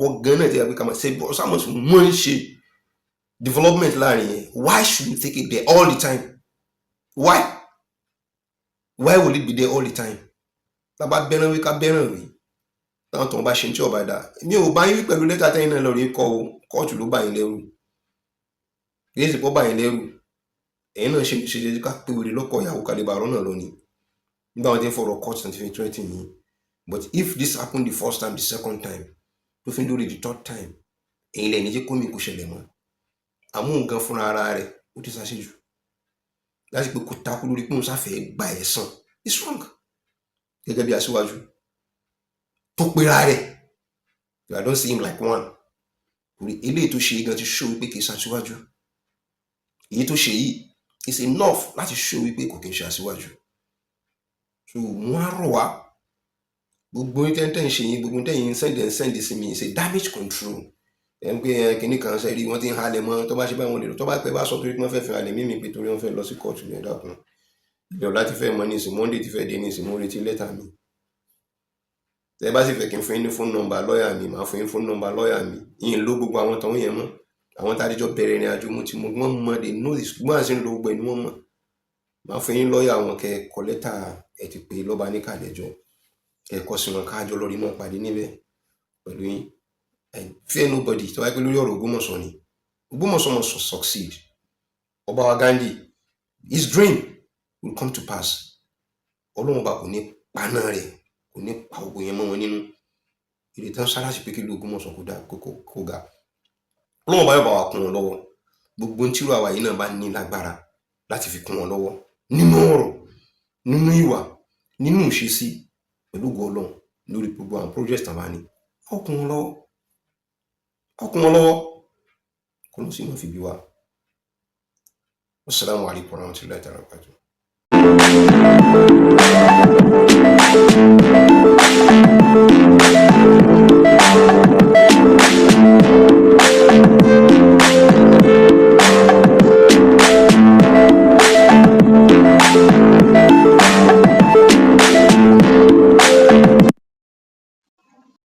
wọ gan náà ti yà pé ká máa ṣe sámọ̀ tí wọ́n ń ṣe development láàrin yẹn why should we take it there all the time why will it be there all the time tábà bẹ́ràn wí ká bẹ́ràn wí táwọn tó ń bá ṣe ní tí ọba dá mi ò bá yín wí pẹ̀lú lẹ́tà tẹ́yìn náà lọ rí kọ́ o kóòtù ló bá yín lẹ́rù kìí sì kọ́ bá yín lẹ́rù ẹ̀yin náà ṣe ká pé wèrè lọ́kọ̀ ìyàwó kalẹ̀ àrọ́ náà lọ ni nígbà wọn ti ń fọ̀rọ̀ court and threatening me but if this happened the first time the second time tó fi ń lórí the third time èyí lẹ́yìn ní jẹ́ kó mi kò ṣẹlẹ̀ mọ́ àmú nǹkan fúnra ara rẹ̀ ó ti ṣàṣejù láti pé kò takú lórí pé òun sáfẹ́ gba ẹ̀san it's wrong gẹ́gẹ́ bí aṣíwájú tó pera rẹ̀ I don't see him like one torí eléyìí tó ṣe gan ti show wípé kì í ṣaṣíwájú èyí tó ṣe yìí is enough láti show wípé kò kì í ṣe aṣíwájú so wọ́n á rọ̀ wá gbogbo tẹ́ntẹ́n ṣe yín gbogbo tẹ́yìn send sí mi ṣe damage control ẹ̀ ń pé kìnnì kan ṣe rí wọ́n ti ń halẹ̀ mọ́ tó bá ṣe báwọn lè lò tó bá pẹ́ bá sọ torí pé wọ́n fẹ́ fi halẹ̀ mímì pé torí wọ́n fẹ́ lọ sí kóòtù ní ẹ̀dá kan ìjọba láti fẹ́ mọ ní ìsìn Monday ti fẹ́ dé ní ìsìn mo retí lẹ́tà mi tẹ́ bá sì fẹ́ kí n fún yín ní phone number lọ́ọ̀yà mi màá fún yín phone number lọ́ọ̀yà mi yín ló gbogbo àwọn tọ̀hún yẹn mọ́ àwọn tá a díjọ́ bẹ̀rẹ̀ ìrìn àjò mo ti mọ wọ́n mọ they know this gbọ́n àti ń lo gbogbo ẹni wọ́n mọ̀ màá fún yín lọ́ọ̀yà wọn kẹ́ kọ lẹ́tà ẹ̀ ti pè lọ́ba ní kàlẹ́jọ́ kẹ́ kọ́ sí wọn káàjọ lórí náà pàdé níbẹ̀ pẹ̀lú yín I fear nobody tó wáyé pé lórí ọ̀rọ̀ Ògbómọ̀ṣọ́ ni Ògbómọ̀ṣọ́ must succeed Ọba wa Ghandi his dream will come to pass Ọlọ́run bá kò ní paná rẹ̀ kò ní pa ogun yẹn mọ́ wọn nínú ìrètí sára sí pé kí ló Ògbómọ̀ṣọ́ kó ga Ọlọ́run bá yóò bá wa kún wọn lọ́wọ́ gbogbo tí irú àwa yìí náà bá ní lágbára láti fi kún wọn lọ́wọ́ nínú ọ̀rọ̀ nínú ìwà nínú ìṣesí pẹ̀lú ògo Ọlọ́run lórí gbogbo àwọn project tàbá ní a ó kún wọn lọ́wọ́ kò ló sì mọ̀ fi bí wa. Assalamu alaikum warahmatullahi wabarakatuh.